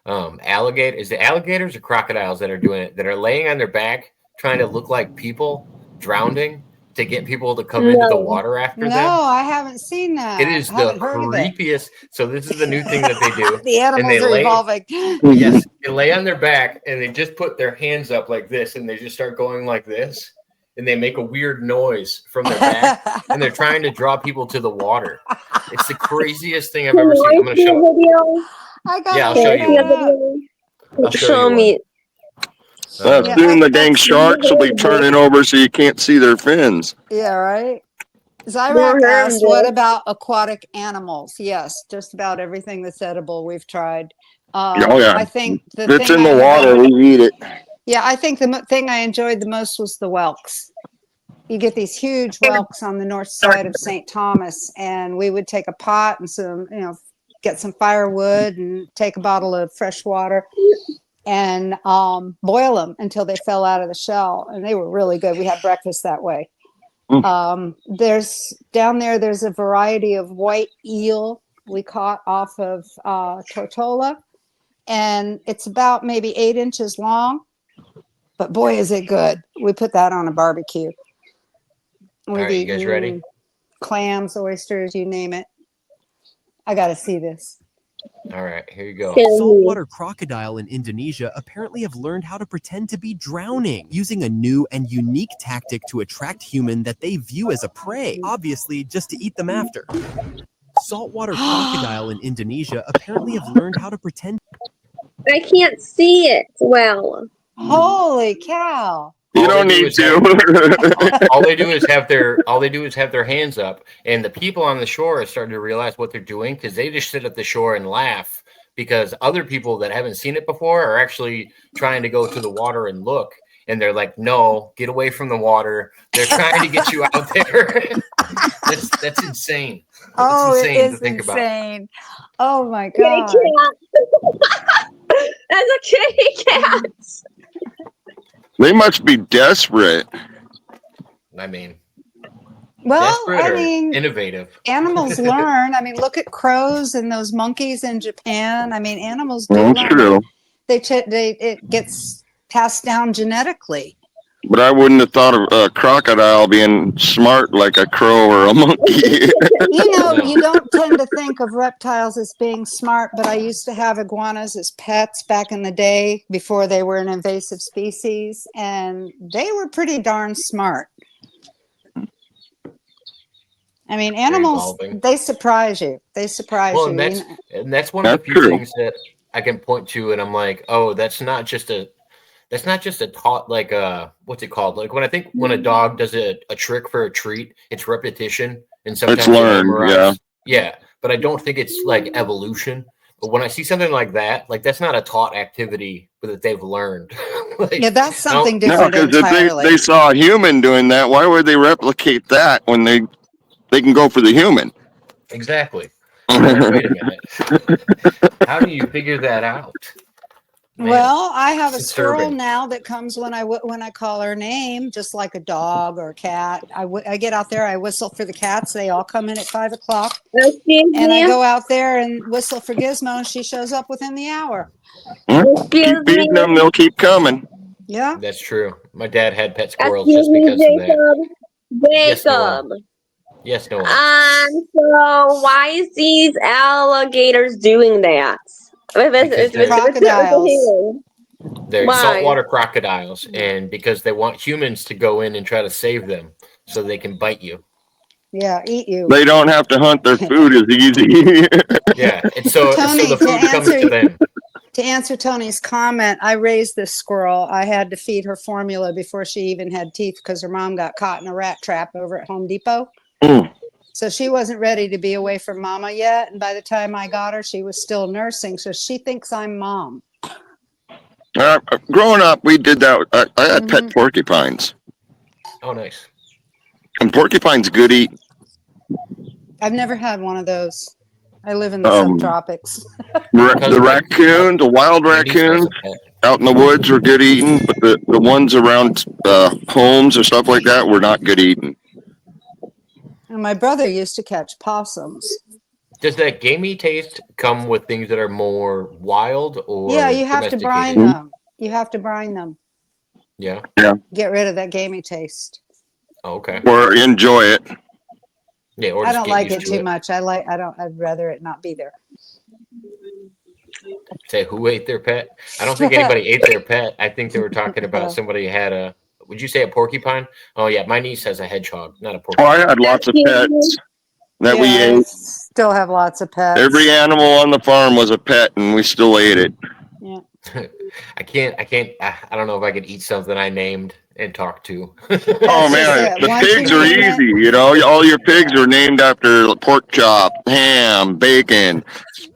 alligators? Is it alligators or crocodiles that are doing it? That are laying on their back, trying to look like people drowning to get people to come into the water after them? No, I haven't seen that. It is the creepiest. So this is the new thing that they do. The animals are evolving. Yes, they lay on their back and they just put their hands up like this, and they just start going like this, and they make a weird noise from their back, and they're trying to draw people to the water. It's the craziest thing I've ever seen. I'm going to show you. I'll show you. I'll show me. Soon the dang sharks will be turning over so you can't see their fins. Yeah, right. Zyrak asked, what about aquatic animals? Yes, just about everything that's edible we've tried. I think if it's in the water, we eat it. Yeah, I think the thing I enjoyed the most was the whelks. You get these huge whelks on the north side of St. Thomas, and we would take a pot and get some firewood and take a bottle of fresh water and boil them until they fell out of the shell. And they were really good. We had breakfast that way. There's down there's a variety of white eel we caught off of Tortola, and it's about maybe 8 inches long, but boy, is it good. We put that on a barbecue. All right, you guys ready? Clams, oysters, you name it. I got to see this. All right, here you go. Saltwater crocodile in Indonesia apparently have learned how to pretend to be drowning, using a new and unique tactic to attract humans that they view as a prey, obviously just to eat them after. Saltwater crocodile in Indonesia apparently have learned how to pretend. I can't see it well. Holy cow. You don't need to. All they do is have their hands up, and the people on the shore are starting to realize what they're doing because they just sit at the shore and laugh because other people that haven't seen it before are actually trying to go to the water and look, and they're like, "No, get away from the water." They're trying to get you out there. That's insane. Oh, it's insane it is to think insane. Oh my god! That's a kitty cat. They must be desperate. I mean, well, desperate or innovative. Animals learn. I mean, look at crows and those monkeys in Japan. I mean, animals do That's learn. true. It gets passed down genetically. But I wouldn't have thought of a crocodile being smart like a crow or a monkey. You don't tend to think of reptiles as being smart, but I used to have iguanas as pets back in the day before they were an invasive species, and they were pretty darn smart. I mean, animals, they surprise you. They surprise you. And that's one of the few things that I can point to, and I'm like, oh, that's not just a taught, like what's it called? Like when a dog does a trick for a treat, it's repetition and sometimes it's learned, yeah. But I don't think it's like evolution. But when I see something like that, like that's not a taught activity, but that they've learned. That's something different. No, because if they saw a human doing that, why would they replicate that when they can go for the human? Exactly. Wait a minute. How do you figure that out? Man, well, I have a squirrel now that comes when I call her name, just like a dog or a cat. I get out there, I whistle for the cats. They all come in at 5 o'clock. And I go out there and whistle for Gizmo, and she shows up within the hour. Keep feeding them, they'll keep coming. Yeah. That's true. My dad had pet squirrels just because of that. Jacob. Yes, no. So why is these alligators doing that? They're crocodiles. They're saltwater crocodiles, and because they want humans to go in and try to save them so they can bite you. Yeah, eat you. They don't have to hunt their food as easy. Yeah, and so the food comes to them. To answer Tony's comment, I raised this squirrel. I had to feed her formula before she even had teeth because her mom got caught in a rat trap over at Home Depot. So she wasn't ready to be away from mama yet. And by the time I got her, she was still nursing. So she thinks I'm mom. Growing up, we did that. I had pet porcupines. Oh, nice. And porcupines good eat. I've never had one of those. I live in the subtropics. The raccoons, the wild raccoons out in the woods were good eating, but the ones around homes or stuff like that were not good eating. And my brother used to catch possums. Does that gamey taste come with things that are more wild or? Yeah, you have to brine them. You have to brine them. Yeah. Get rid of that gamey taste. Oh, okay. Or enjoy it. Yeah, or I don't like it too much. I'd rather it not be there. Say who ate their pet? I don't think anybody ate their pet. I think they were talking about somebody had a. Would you say a porcupine? Oh yeah, my niece has a hedgehog, not a porcupine. Oh, I had lots of pets that we ate. Still have lots of pets. Every animal on the farm was a pet, and we still ate it. Yeah. I can't. I don't know if I could eat something I named and talk to. Oh man, the pigs are easy. You know, all your pigs are named after pork chop, ham, bacon.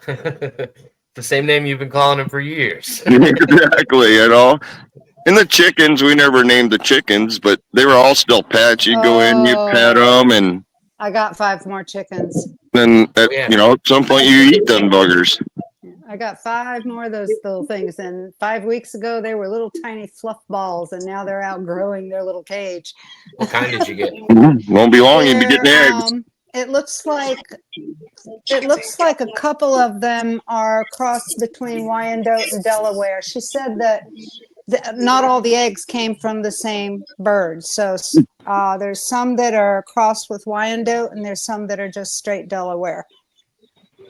The same name you've been calling them for years. Exactly. You know. And the chickens, we never named the chickens, but they were all still pets. You go in, you pet them, and I got 5 more chickens. then at some point you eat them buggers. I got 5 more of those little things. And 5 weeks ago, they were little tiny fluff balls, and now they're outgrowing their little cage. What kind did you get? Won't be long, you'll be getting eggs. It looks like a couple of them are crossed between Wyandotte and Delaware. She said that not all the eggs came from the same bird. So there's some that are crossed with Wyandotte, and there's some that are just straight Delaware.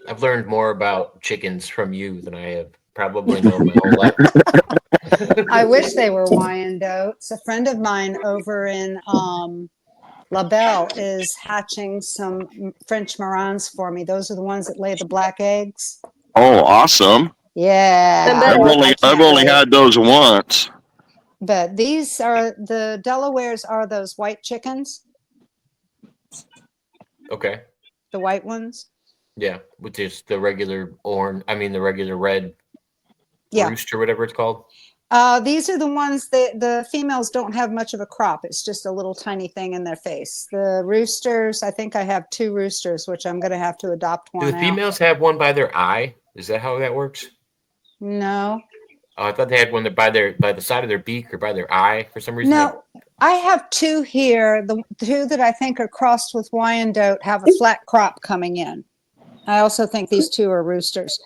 I've learned more about chickens from you than I have probably known my whole life. I wish they were Wyandottes. A friend of mine over in La Belle is hatching some French Marans for me. Those are the ones that lay the black eggs. Oh, awesome. Yeah. I've only had those once. But these are the Delawares are those white chickens. Okay. The white ones. Yeah, which is the regular the regular red rooster, whatever it's called. These are the ones that the females don't have much of a crop. It's just a little tiny thing in their face. The roosters, I think I have 2 roosters, which I'm going to have to adopt one. Do the females have one by their eye? Is that how that works? No. Oh, I thought they had one by the side of their beak or by their eye for some reason. No, I have 2 here. The 2 that I think are crossed with Wyandotte have a flat crop coming in. I also think these 2 are roosters.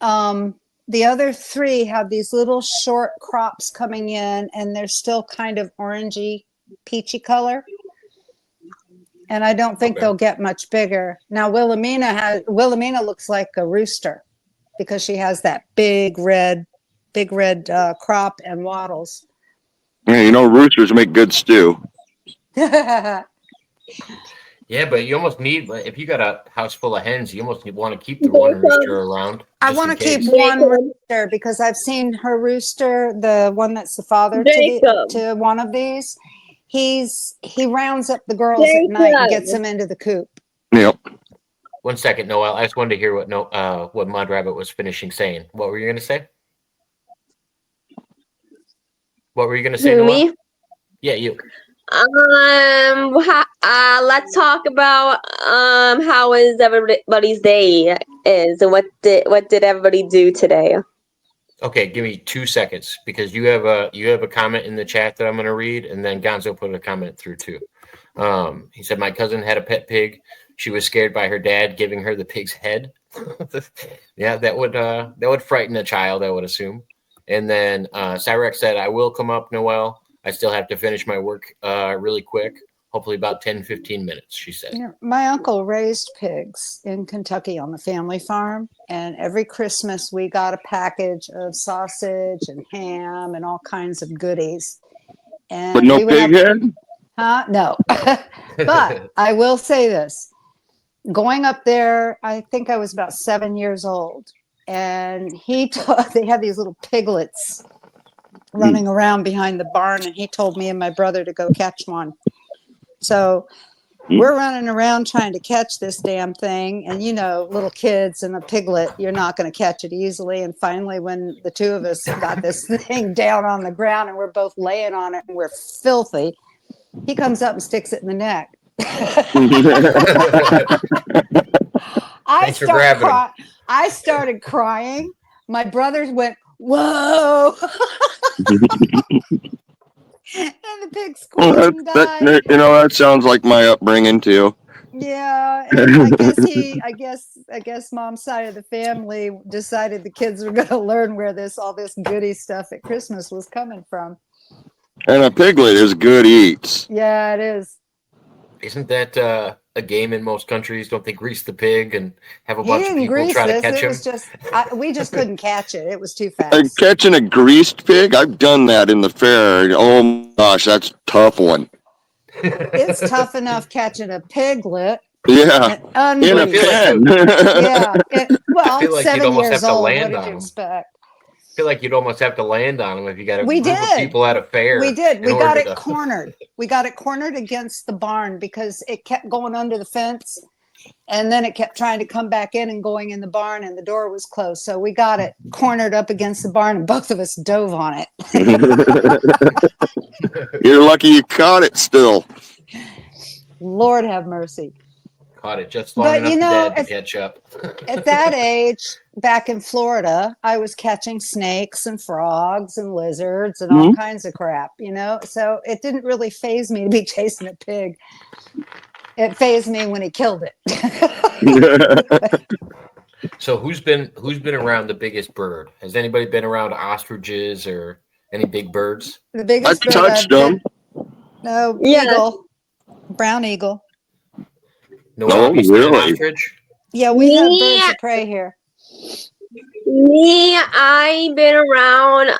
The other 3 have these little short crops coming in, and they're still kind of orangey, peachy color. And I don't think they'll get much bigger. Now, Wilhelmina looks like a rooster because she has that big red crop and wattles. Yeah, roosters make good stew. Yeah, but you almost need, if you got a house full of hens, you almost want to keep the one rooster around. I want to keep one rooster because I've seen her rooster, the one that's the father to one of these. He rounds up the girls at night and gets them into the coop. Yep. 1 second, Noel. I just wanted to hear what Mudrabbit was finishing saying. What were you going to say? What were you going to say, Who, Noel? me? Yeah, you. Let's talk about how is everybody's day is, and what did everybody do today? Okay, give me 2 seconds because you have a comment in the chat that I'm going to read, and then Gonzo put a comment through too. He said my cousin had a pet pig. She was scared by her dad giving her the pig's head. Yeah, that would frighten a child, I would assume. And then Cyrex said, I will come up, Noel. I still have to finish my work really quick. Hopefully about 10-15 minutes, she said. Yeah, my uncle raised pigs in Kentucky on the family farm. And every Christmas we got a package of sausage and ham and all kinds of goodies. And but no pig head? No. But I will say this. Going up there, I think I was about 7 years old. And they had these little piglets running around behind the barn, and he told me and my brother to go catch one. So we're running around trying to catch this damn thing, and little kids and a piglet, you're not going to catch it easily. And finally, when the 2 of us got this thing down on the ground and we're both laying on it and we're filthy, he comes up and sticks it in the neck. I started crying. My brothers went, whoa. And the pig squealed and died. That sounds like my upbringing too. Yeah, and I guess mom's side of the family decided the kids were going to learn where all this goody stuff at Christmas was coming from. And a piglet is good eats. Yeah, it is. Isn't that a game in most countries? Don't they grease the pig and have a bunch of people try to catch him? We just couldn't catch it. It was too fast. Catching a greased pig? I've done that in the fair. Oh my gosh, that's a tough one. It's tough enough catching a piglet. Yeah, in a pen. Yeah. I feel like 7 years old. What did you expect? I feel like you'd almost have to land on them if you got a group of people at a fair. We did. We got it cornered. We got it cornered against the barn because it kept going under the fence, and then it kept trying to come back in and going in the barn, and the door was closed. So we got it cornered up against the barn, and both of us dove on it. You're lucky you caught it still. Lord have mercy. Caught it just long enough to catch up. At that age, back in Florida, I was catching snakes and frogs and lizards and all kinds of crap, you know? So it didn't really faze me to be chasing a pig. It fazed me when he killed it. So who's been around the biggest bird? Has anybody been around ostriches or any big birds? The biggest bird touched them. No, eagle. Brown eagle. No, really? Ostrich? Yeah, we have birds of prey here. Me, I've been around.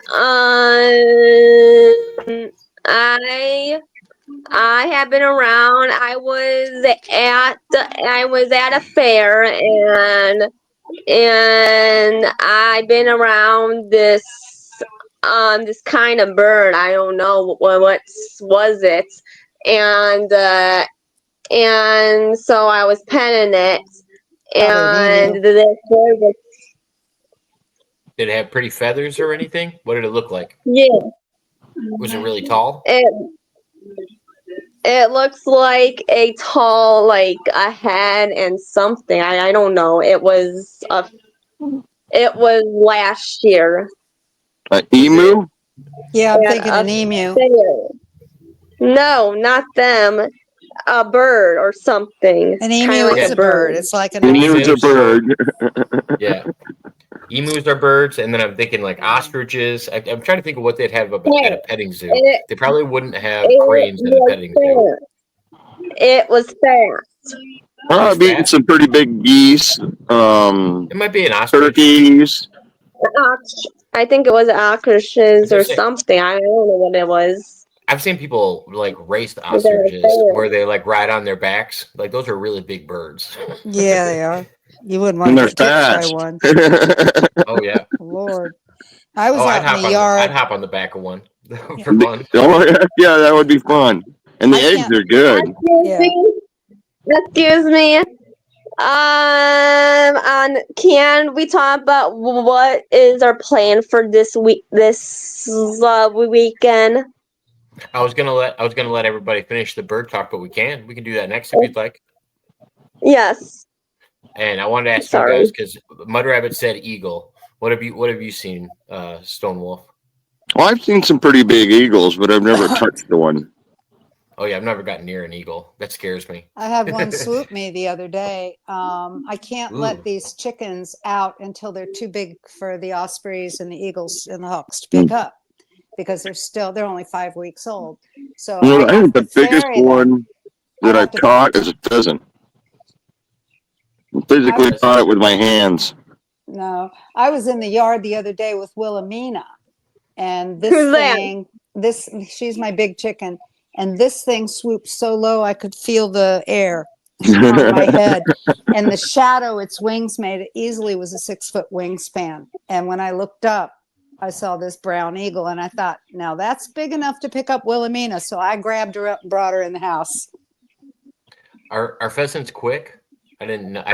I have been around. I was at a fair and I've been around this kind of bird. I don't know what was it, and so I was petting it, and this bird was. Did it have pretty feathers or anything? What did it look like? Yeah. Was it really tall? It looks like a tall, like a head and something. I don't know. It was last year. An emu? Yeah, I'm thinking an emu. No, not them. A bird or something. An emu is a bird. It's like an emu's a bird. Yeah. Emus are birds, and then I'm thinking like ostriches. I'm trying to think of what they'd have at a petting zoo. They probably wouldn't have cranes at a petting zoo. It was fast. I've eaten some pretty big geese. It might be an ostrich. Turkeys. I think it was ostriches or something. I don't know what it was. I've seen people like race the ostriches where they like ride on their backs. Like those are really big birds. Yeah, they are. You wouldn't want to get kicked by one. Oh yeah, Lord! I was out in the yard. I'd hop on the back of one for fun. Oh yeah, that would be fun. And the eggs are good. Excuse me. Can we talk about what is our plan for this week? This weekend. I was gonna let everybody finish the bird talk, but we can do that next if you'd like. Yes. And I wanted to ask you guys because Mudrabbit said eagle. What have you seen, Stone Wolf? Well, I've seen some pretty big eagles, but I've never touched the one. Oh yeah, I've never gotten near an eagle. That scares me. I had one swoop me the other day. I can't let these chickens out until they're too big for the ospreys and the eagles and the hawks to pick up because they're only 5 weeks old. So I think the biggest one that I've caught is a pheasant. Physically caught it with my hands. No, I was in the yard the other day with Wilhelmina, and she's my big chicken, and this thing swooped so low I could feel the air on my head, and the shadow its wings made it easily was a 6-foot wingspan. And when I looked up, I saw this brown eagle, and I thought, now that's big enough to pick up Wilhelmina. So I grabbed her up and brought her in the house. Are pheasants quick? I didn't know.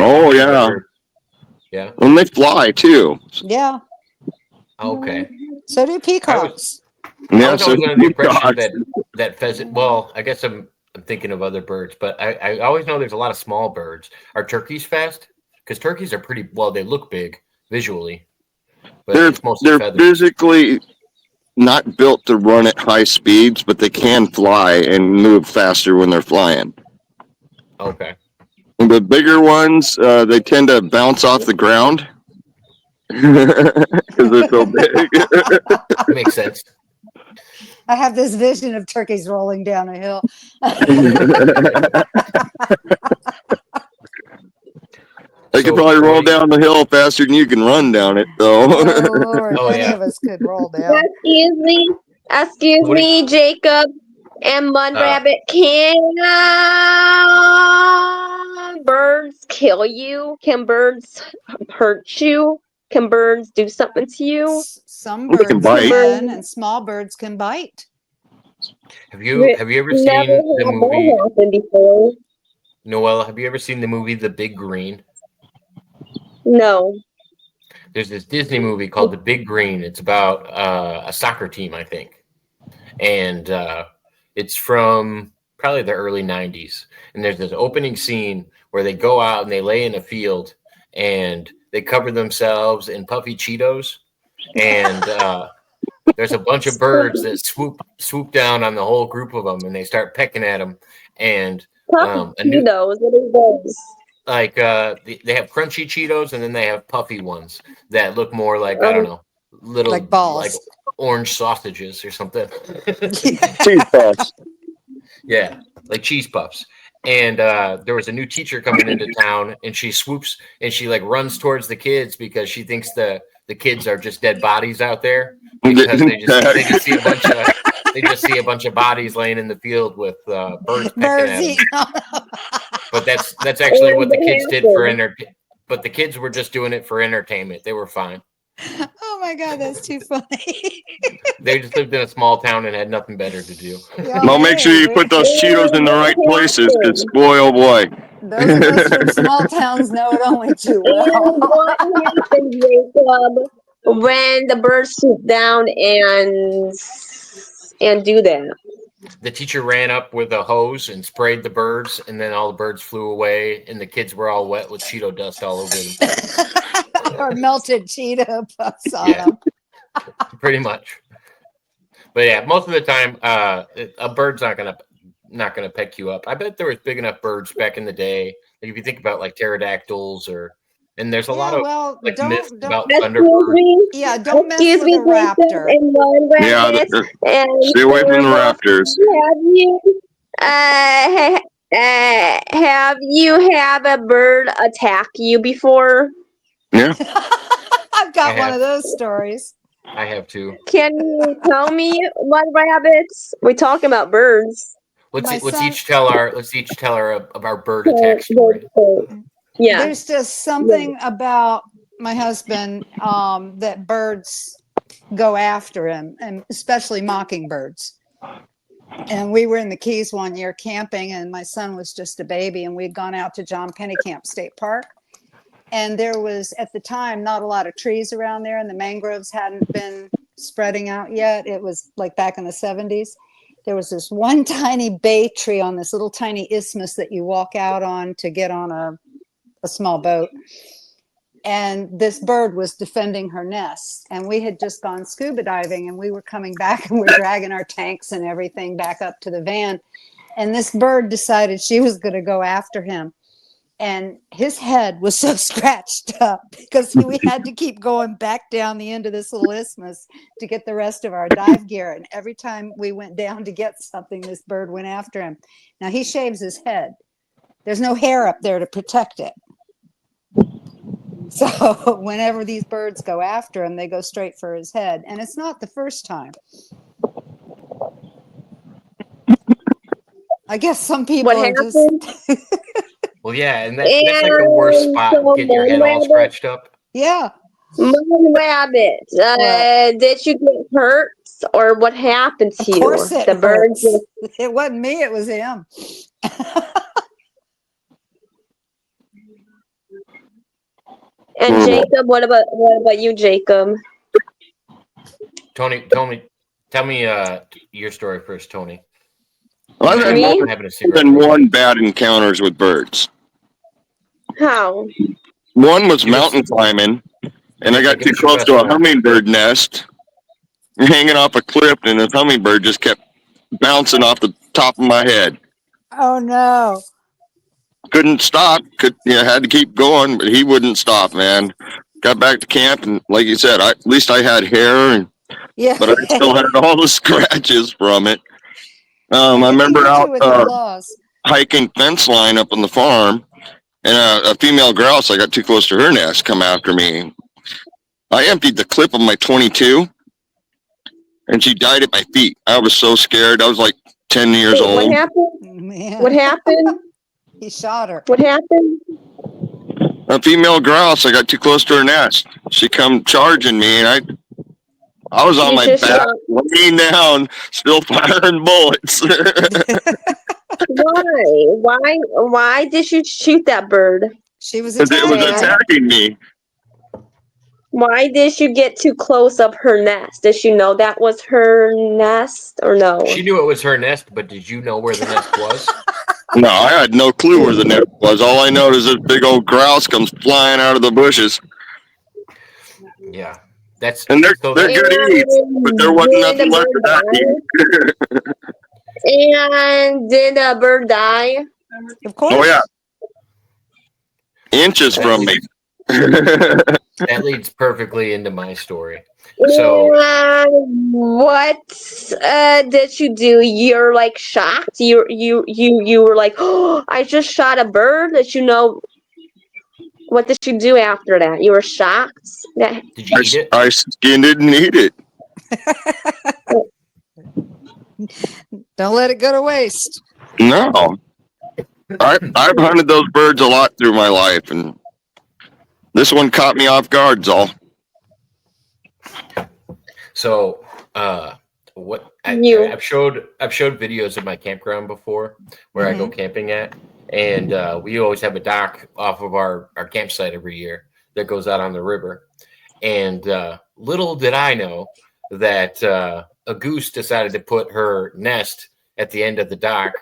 Yeah. And they fly too. Yeah. Okay. So do peacocks. I was always under the impression that pheasant. Well, I guess I'm thinking of other birds, but I always know there's a lot of small birds. Are turkeys fast? Because turkeys are pretty. Well, they look big visually, but they're physically not built to run at high speeds, but they can fly and move faster when they're flying. Okay. The bigger ones, they tend to bounce off the ground because they're so big. Makes sense. I have this vision of turkeys rolling down a hill. They could probably roll down the hill faster than you can run down it, though. Oh, Lord. Any of us could roll down. Excuse me, Jacob and Mudrabbit. Can birds kill you? Can birds hurt you? Can birds do something to you? Some birds can, and small birds can bite. Have you ever seen the movie? Noella, have you ever seen the movie The Big Green? No. There's this Disney movie called The Big Green. It's about a soccer team, I think, and it's from probably the early 90s. And there's this opening scene where they go out and they lay in a field and they cover themselves in puffy Cheetos, and there's a bunch of birds that swoop down on the whole group of them, and they start pecking at them. And Cheetos, what are those? Like they have crunchy Cheetos, and then they have puffy ones that look more like I don't know, little like balls, like orange sausages or something. Cheese puffs. Yeah, like cheese puffs. And there was a new teacher coming into town, and she swoops and she like runs towards the kids because she thinks the kids are just dead bodies out there because they just see a bunch of bodies laying in the field with birds pecking at them. But that's actually what the kids did for but the kids were just doing it for entertainment. They were fine. Oh my God, that's too funny. They just lived in a small town and had nothing better to do. Well, make sure you put those Cheetos in the right places, because boy, oh boy. Those of us from small towns know it only too well. What happened, Jacob, when the birds swoop down and do that? The teacher ran up with a hose and sprayed the birds, and then all the birds flew away, and the kids were all wet with Cheeto dust all over them. Or melted Cheeto puffs on them. Pretty much. But yeah, most of the time, a bird's not gonna peck you up. I bet there was big enough birds back in the day. Like if you think about like pterodactyls and there's a lot of myths about thunderbirds. Yeah, don't mess with a raptor. Stay away from the raptors. Have you had a bird attack you before? Yeah. I've got one of those stories. I have too. Can you tell me what rabbits? We're talking about birds. Let's each tell our bird attack story. Yeah. There's just something about my husband that birds go after him, and especially mockingbirds. And we were in the Keys one year camping, and my son was just a baby, and we'd gone out to John Pennekamp State Park. And there was, at the time, not a lot of trees around there, and the mangroves hadn't been spreading out yet. It was like back in the 70s. There was this one tiny bay tree on this little tiny isthmus that you walk out on to get on a small boat. And this bird was defending her nest. And we had just gone scuba diving, and we were coming back, and we're dragging our tanks and everything back up to the van. And this bird decided she was going to go after him. And his head was so scratched up because we had to keep going back down the end of this little isthmus to get the rest of our dive gear. And every time we went down to get something, this bird went after him. Now, he shaves his head. There's no hair up there to protect it. So whenever these birds go after him, they go straight for his head. And it's not the first time. I guess some people are just... Well, yeah, and that's like the worst spot, getting your head all scratched up. Yeah. Rabbit, did you get hurt, or what happened to you? Of course it the birds. It wasn't me, it was him. And Jacob, what about you, Jacob? Tony, tell me your story first, Tony. Well, I've had been one bad encounters with birds. How? One was mountain climbing, and I got too close to a hummingbird nest, hanging off a cliff, and the hummingbird just kept bouncing off the top of my head. Oh no! Couldn't stop. Had to keep going, but he wouldn't stop, man. Got back to camp, and like you said, at least I had hair, but I still had all the scratches from it. I remember out hiking fence line up on the farm, and a female grouse, I got too close to her nest, come after me. I emptied the clip of my 22, and she died at my feet. I was so scared. I was like 10 years old. What happened? Man. What happened? He shot her. What happened? A female grouse, I got too close to her nest. She come charging me, and I was on my back, laying down, still firing bullets. Why did you shoot that bird? She was attacking. It was attacking me. Why did you get too close of her nest? Did she know that was her nest or no? She knew it was her nest, but did you know where the nest was? No, I had no clue where the nest was. All I know is this big old grouse comes flying out of the bushes. Yeah, that's and they're good eats, but there wasn't nothing left of that meat. And did the bird die? Of course. Oh yeah, inches from me. That leads perfectly into my story. So what did you do? You're like shocked. You were like, oh, I just shot a bird. Did you know? What did you do after that? You were shocked. Did you eat it? I skinned it and eat it. Don't let it go to waste. No, I've hunted those birds a lot through my life, and this one caught me off guard, all. So, what I've showed videos of my campground before, where I go camping at, and we always have a dock off of our campsite every year that goes out on the river. And little did I know that a goose decided to put her nest at the end of the dock,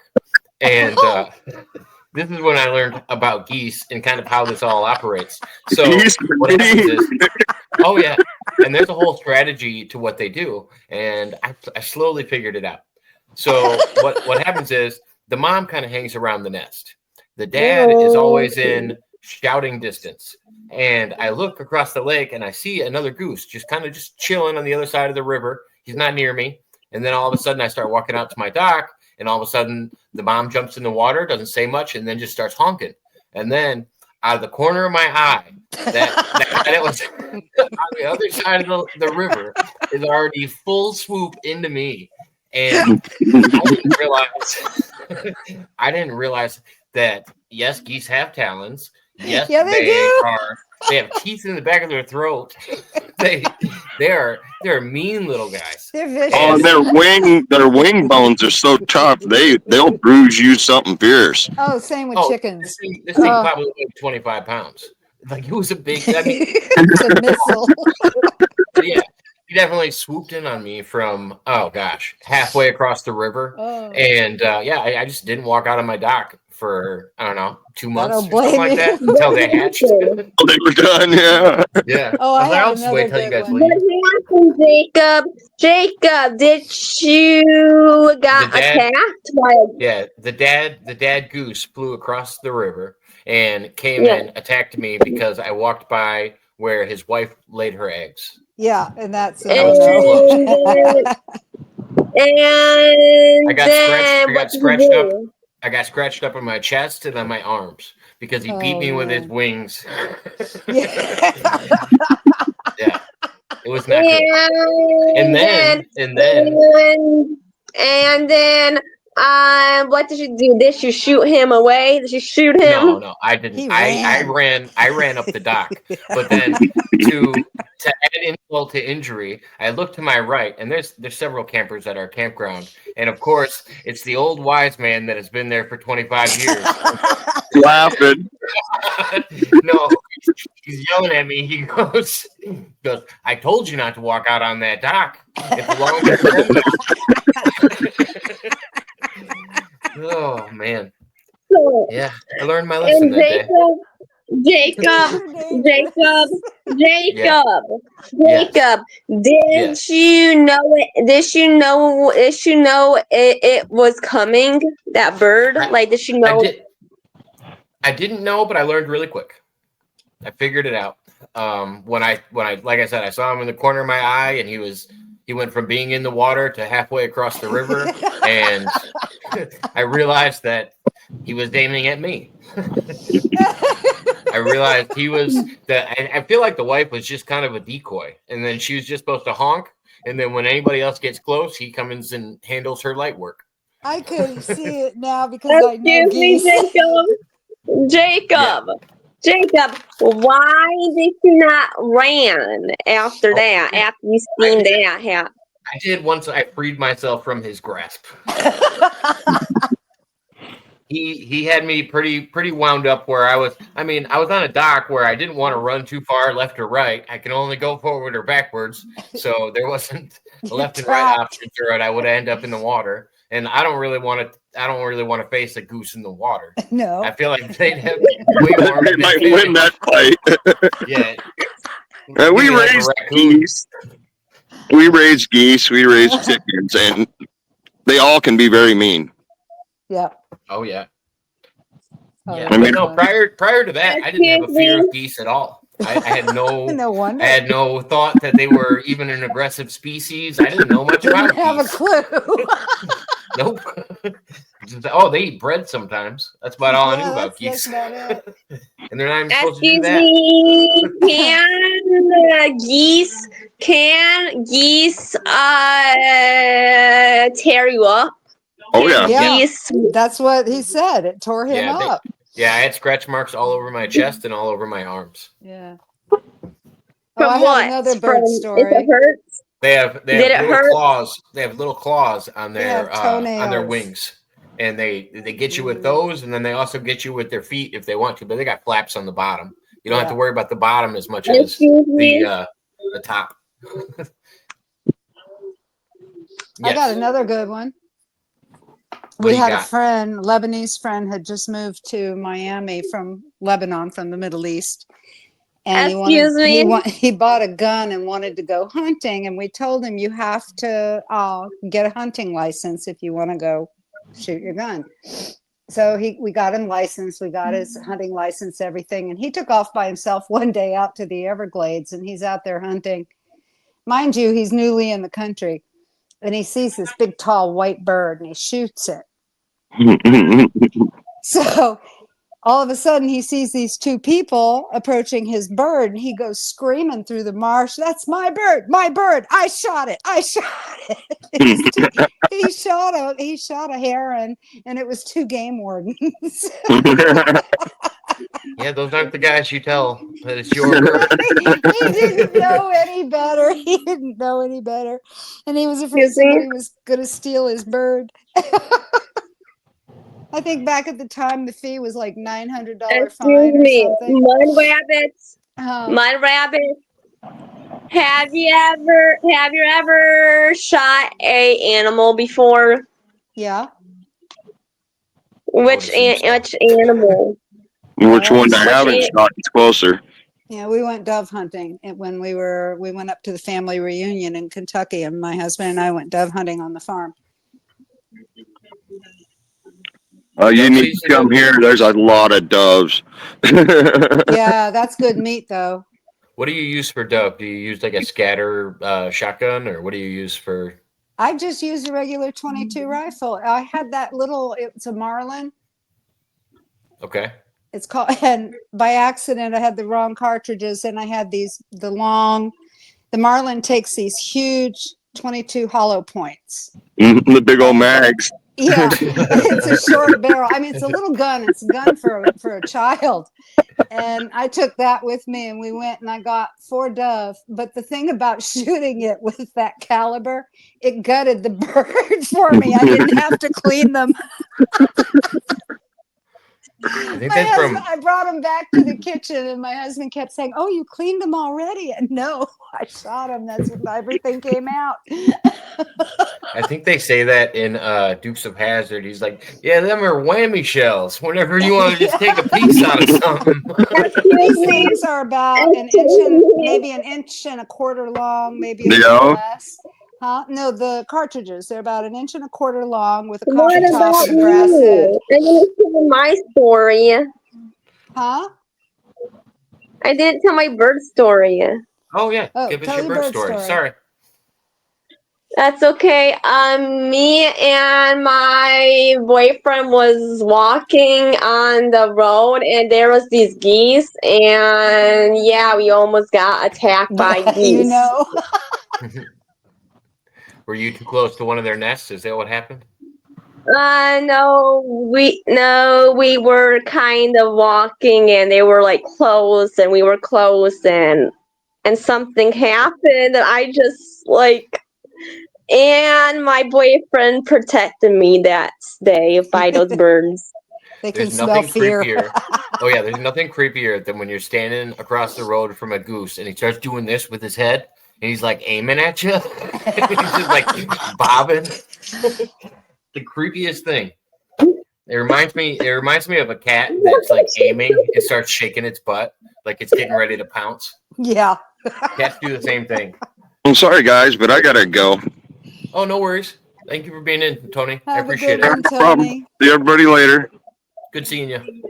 and this is when I learned about geese and kind of how this all operates. So what happens is, oh yeah, and there's a whole strategy to what they do, and I slowly figured it out. So what happens is the mom kind of hangs around the nest. The dad is always in shouting distance, and I look across the lake and I see another goose just chilling on the other side of the river. He's not near me, and then all of a sudden I start walking out to my dock. And all of a sudden, the mom jumps in the water, doesn't say much, and then just starts honking. And then, out of the corner of my eye, that was on the other side of the river is already full swoop into me. And I didn't realize that, yes, geese have talons. Yes, they have teeth in the back of their throat. They're mean little guys. They're vicious. Oh, and their wing bones are so tough. They'll bruise you something fierce. Oh, same with chickens. This thing probably weighed 25 pounds. Like, it was a big. I mean, it's a missile. Yeah, he definitely swooped in on me from halfway across the river, and I just didn't walk out of my dock for, I don't know, 2 months or something like that until they hatched. Until they were done, yeah. Yeah. Oh, I have just wait till you guys leave. What happened, Jacob? Did you got attacked? Yeah, the dad goose flew across the river and came and attacked me because I walked by where his wife laid her eggs. Yeah, and that's and I got scratched up. I got scratched up on my chest and on my arms because he beat me with his wings. Yeah, it was not good. And then, what did you do? Did you shoot him away? Did you shoot him? No, I didn't. I ran up the dock, but then to add insult to injury, I looked to my right, and there's several campers at our campground, and of course, it's the old wise man that has been there for 25 years. Laughing. No, he's yelling at me. He goes, I told you not to walk out on that dock. It belongs to them. Oh man. Yeah, I learned my lesson that day. Jacob, did you know it was coming, that bird? Like, did you know? I didn't know, but I learned really quick. I figured it out. When I like I said, I saw him in the corner of my eye, and he went from being in the water to halfway across the river, and I realized that he was aiming at me. I realized he was I feel like the wife was just kind of a decoy, and then she was just supposed to honk, and then when anybody else gets close, he comes and handles her light work. I could see it now because I know geese. Jacob, why did you not ran after that? After you seen that? I did once I freed myself from his grasp. He had me pretty wound up where I was on a dock where I didn't want to run too far left or right. I can only go forward or backwards. So there wasn't a left and right option to it. I would end up in the water. And I don't really want to face a goose in the water. No. I feel like they'd have way more. They might win that fight. Yeah. We raised geese. We raise geese. We raise chickens, and they all can be very mean. Yeah. Oh yeah. Oh, Yeah. I mean, no. Prior to that, I didn't have a fear of geese at all. I had no. No wonder. I had no thought that they were even an aggressive species. I didn't know much about have geese. A clue. Nope. Oh, they eat bread sometimes. That's about all I knew about geese. That's about it. And they're not even supposed to do that. Can geese tear you up? Oh yeah. Geese. That's what he said. It tore him up. Yeah, I had scratch marks all over my chest and all over my arms. Yeah. From what? Another bird story. If it hurts? They have little claws. They have little claws on their toenails. wings, and they get you with those, and then they also get you with their feet if they want to. But they got flaps on the bottom. You don't have to worry about the bottom as much as the top. I got another good one. We had a friend, Lebanese friend, had just moved to Miami from Lebanon, from the Middle East. And he bought a gun and wanted to go hunting. And we told him, you have to get a hunting license if you want to go shoot your gun. So we got him licensed. We got his hunting license, everything. And he took off by himself one day out to the Everglades, and he's out there hunting. Mind you, he's newly in the country. And he sees this big, tall, white bird, and he shoots it. So all of a sudden he sees these two people approaching his bird, and he goes screaming through the marsh, "That's my bird, I shot it. He shot a heron, and it was two game wardens. Yeah, those aren't the guys you tell that it's your bird. He didn't know any better. And he was afraid somebody was going to steal his bird. I think back at the time the fee was like $900 fine or something. Mud rabbits. Have you ever shot a animal before? Yeah. Which animal? Which one I haven't shot? It's closer. Yeah, we went dove hunting when we went up to the family reunion in Kentucky, and my husband and I went dove hunting on the farm. You need to come here. There's a lot of doves. Yeah, that's good meat, though. What do you use for dove? Do you use like a scatter shotgun, or what do you use for? I just used a regular .22 rifle. I had that little. It's a Marlin. Okay. It's called, and by accident, I had the wrong cartridges, and I had the Marlin takes these huge .22 hollow points. The big old mags. Yeah, it's a short barrel. I mean, it's a little gun. It's a gun for a child. And I took that with me, and we went, and I got 4 dove. But the thing about shooting it with that caliber, it gutted the bird for me. I didn't have to clean them. I brought them back to the kitchen, and my husband kept saying, "Oh, you cleaned them already?" And no, I shot them. That's when everything came out. I think they say that in Dukes of Hazzard. He's like, "Yeah, them are whammy shells. Whenever you want to just take a piece out of something." These things are about maybe an inch and a quarter long, maybe a little less. Huh? No, the cartridges, they're about 1 1/4 inches long with a copper top and a brass head. I didn't tell my story. Huh? I didn't tell my bird story. Oh, yeah. Give us your bird story. Sorry. That's okay. Me and my boyfriend was walking on the road, and there was these geese, and yeah, we almost got attacked by geese. You know. Were you too close to one of their nests? Is that what happened? No, we were kind of walking, and they were like close, and we were close, and something happened, and I just and my boyfriend protected me that day by those birds. They can smell fear. Oh yeah, there's nothing creepier than when you're standing across the road from a goose, and he starts doing this with his head. And he's like aiming at you. He's just like bobbing. The creepiest thing. It reminds me of a cat that's like aiming and starts shaking its butt like it's getting ready to pounce. Yeah. Cats do the same thing. I'm sorry, guys, but I gotta go. Oh, no worries. Thank you for being in, Tony. I Have a appreciate good it. one, No problem. Tony. See everybody later. Good seeing you.